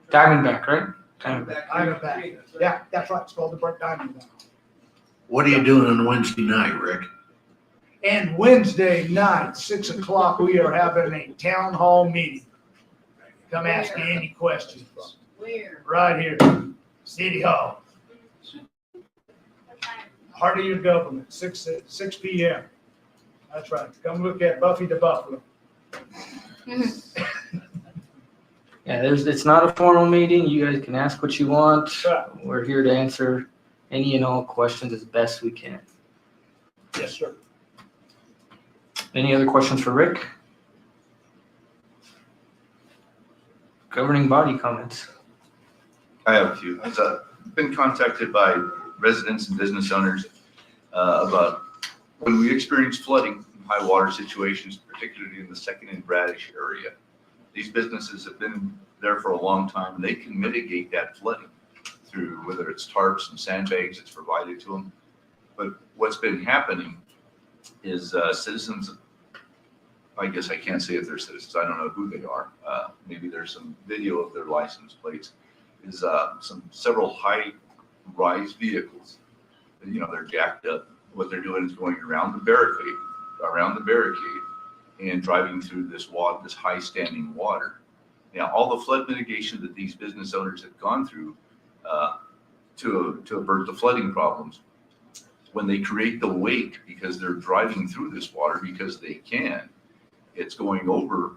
Diamondback, right? Diamondback. Yeah, that's right. It's called the Diamondback. What are you doing on Wednesday night, Rick? And Wednesday night, 6 o'clock, we are having a town hall meeting. Come ask me any questions. Where? Right here, City Hall. Heart of your government, 6 p.m. That's right. Come look at Buffy the Buffalo. Yeah, it's not a formal meeting. You guys can ask what you want. Right. We're here to answer any and all questions as best we can. Yes, sir. Any other questions for Rick? Governing body comments. I have a few. I've been contacted by residents and business owners about when we experience flooding, high water situations, particularly in the Second and Bradish area. These businesses have been there for a long time, and they can mitigate that flooding through whether it's tarps and sandbags that's provided to them. But what's been happening is citizens, I guess I can't say if they're citizens, I don't know who they are. Maybe there's some video of their license plates, is several high-rise vehicles. You know, they're jacked up. What they're doing is going around the barricade, and driving through this high standing water. Now, all the flood mitigation that these business owners have gone through to avert the flooding problems, when they create the wake because they're driving through this water because they can, it's going over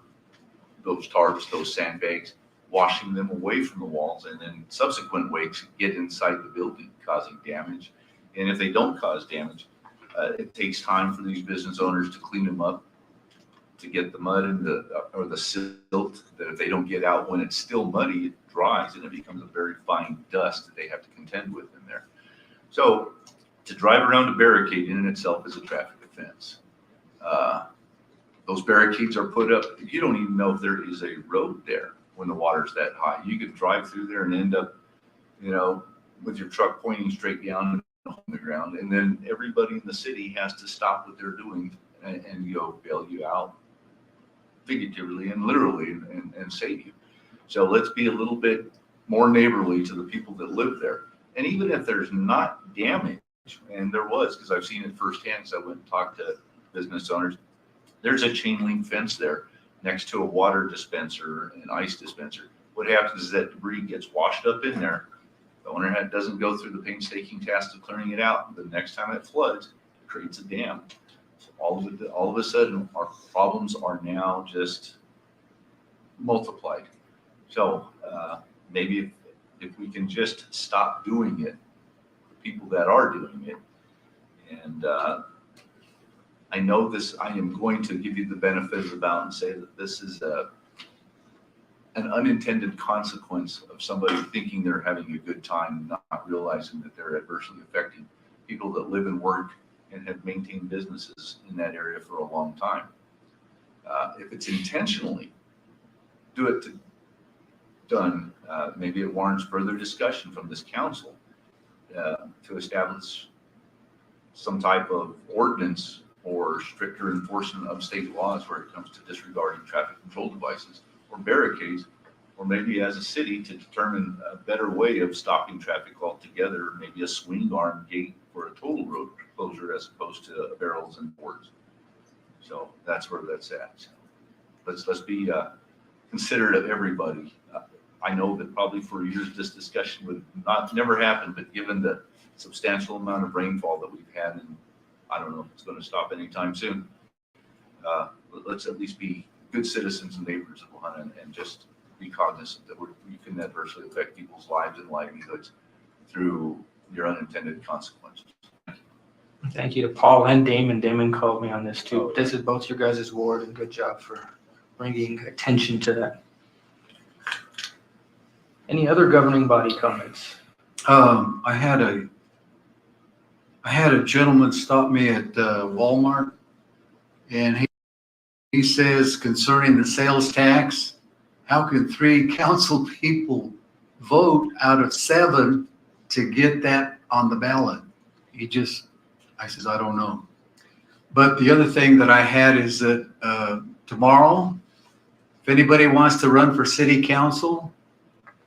those tarps, those sandbags, washing them away from the walls, and then subsequent wakes get inside the building, causing damage. And if they don't cause damage, it takes time for these business owners to clean them up, to get the mud and the silt that if they don't get out when it's still muddy, it dries and it becomes a very fine dust that they have to contend with in there. So to drive around a barricade in itself is a traffic offense. Those barricades are put up, you don't even know if there is a road there when the water's that high. You could drive through there and end up, with your truck pointing straight down on the ground, and then everybody in the city has to stop what they're doing and go bail you out, figuratively and literally, and save you. So let's be a little bit more neighborly to the people that live there. And even if there's not damage, and there was, because I've seen it firsthand, so I went and talked to business owners, there's a chain link fence there next to a water dispenser and ice dispenser. What happens is that debris gets washed up in there. The owner doesn't go through the painstaking task of clearing it out. The next time it floods, it creates a dam. So all of a sudden, our problems are now just multiplied. So maybe if we can just stop doing it, the people that are doing it, and I know this, I am going to give you the benefit of the doubt and say that this is an unintended consequence of somebody thinking they're having a good time, not realizing that they're adversely affecting people that live and work and have maintained businesses in that area for a long time. If it's intentionally done, maybe it warrants further discussion from this council to establish some type of ordinance or stricter enforcement of state laws where it comes to disregarding traffic control devices or barricades, or maybe as a city to determine a better way of stopping traffic altogether, maybe a swing arm gate for a total road closure as opposed to barrels and boards. So that's where that's at. So let's be considerate of everybody. I know that probably for years this discussion would never happen, but given the substantial amount of rainfall that we've had, and I don't know if it's going to stop anytime soon, let's at least be good citizens and neighbors of Lahaina and just be cognizant that we can adversely affect people's lives and livelihoods through your unintended consequences. Thank you to Paul and Damon. Damon called me on this too. This is both your guys' ward, and good job for bringing attention to that. Any other governing body comments? I had a gentleman stop me at Walmart, and he says concerning the sales tax, how can 3 council people vote out of 7 to get that on the ballot? I says, I don't know. But the other thing that I had is that tomorrow, if anybody wants to run for city council,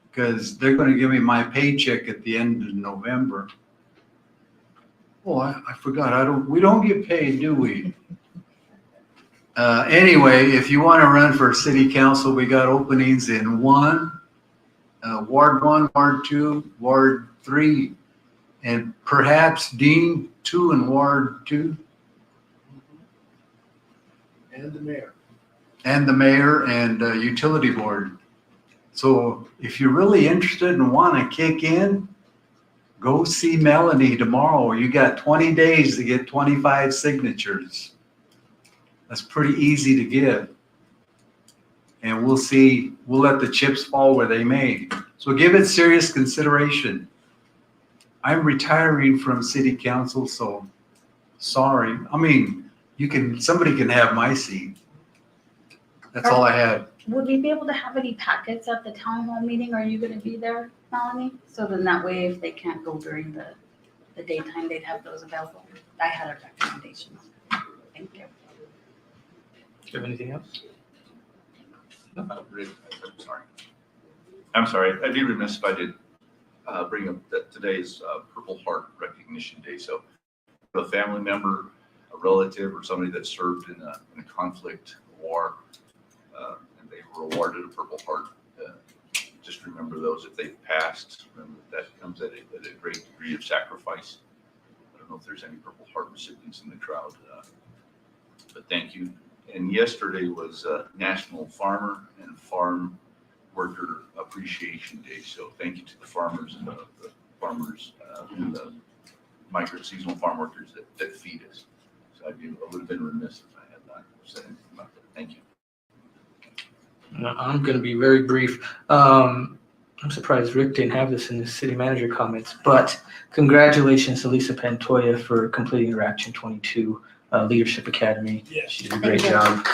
because they're going to give me my paycheck at the end of November, Oh, I forgot. We don't get paid, do we? Anyway, if you want to run for city council, we got openings in Ward 1, Ward 2, Ward 3, and perhaps Dean 2 and Ward 2, And the mayor. and the mayor and utility board. So if you're really interested and want to kick in, go see Melanie tomorrow. You got 20 days to get 25 signatures. That's pretty easy to get. And we'll let the chips fall where they may. So give it serious consideration. I'm retiring from city council, so sorry. I mean, somebody can have my seat. That's all I had. Would we be able to have any packets at the town hall meeting? Are you gonna be there, Melanie? So then that way, if they can't go during the daytime, they'd have those available. I had a recommendation. Thank you. Do you have anything else? Rick, I'm sorry. I'd be remiss if I did bring up that today's Purple Heart Recognition Day. So a family member, a relative, or somebody that served in a conflict, war, and they were awarded a Purple Heart. Just remember those if they've passed. Remember that comes at a great degree of sacrifice. I don't know if there's any Purple Heart recipients in the crowd, but thank you. And yesterday was National Farmer and Farm Worker Appreciation Day. So thank you to the farmers and the farmers and the migrant seasonal farm workers that feed us. So I would have been remiss if I had not said anything about that. Thank you. I'm going to be very brief. I'm surprised Rick didn't have this in his city manager comments, but congratulations to Lisa Pantoya for completing her Action 22 Leadership Academy. Yes. She did a great job.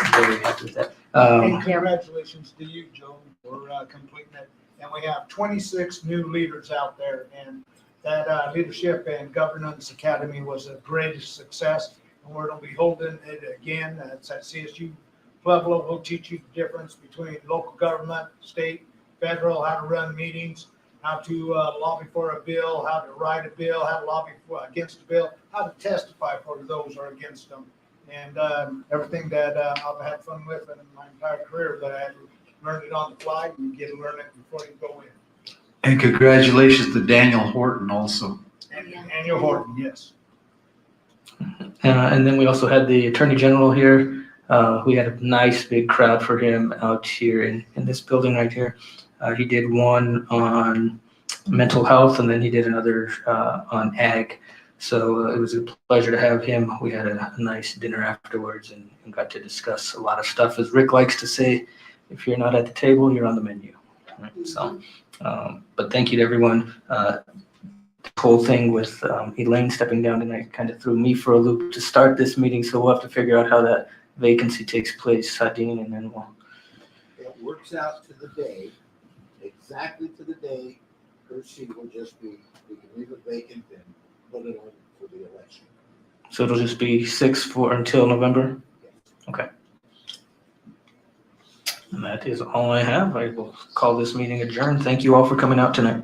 I'm very happy with that. And congratulations to you, Joe, for completing it. And we have 26 new leaders out there, and that Leadership and Governance Academy was a great success. And we're going to be holding it again. It's at CSU Pueblo. We'll teach you the difference between local government, state, federal, how to run meetings, how to lobby for a bill, how to write a bill, how to lobby against a bill, how to testify for those or against them. And everything that I've had fun with in my entire career, that I had to learn it on the fly. You get to learn it before you go in. And congratulations to Daniel Horton also. Daniel Horton, yes. And then we also had the Attorney General here. We had a nice big crowd for him out here in this building right here. He did one on mental health, and then he did another on ag. So it was a pleasure to have him. We had a nice dinner afterwards and got to discuss a lot of stuff. As Rick likes to say, if you're not at the table, you're on the menu. Right? So, but thank you to everyone. The whole thing with Elaine stepping down tonight kind of threw me for a loop to start this meeting. So we'll have to figure out how that vacancy takes place, Dean, and then we'll. It works out to the day, exactly to the day, her seat will just be, we can leave it vacant and put it on for the election. So it'll just be 6 until November? Okay. And that is all I have. I will call this meeting adjourned. Thank you all for coming out tonight.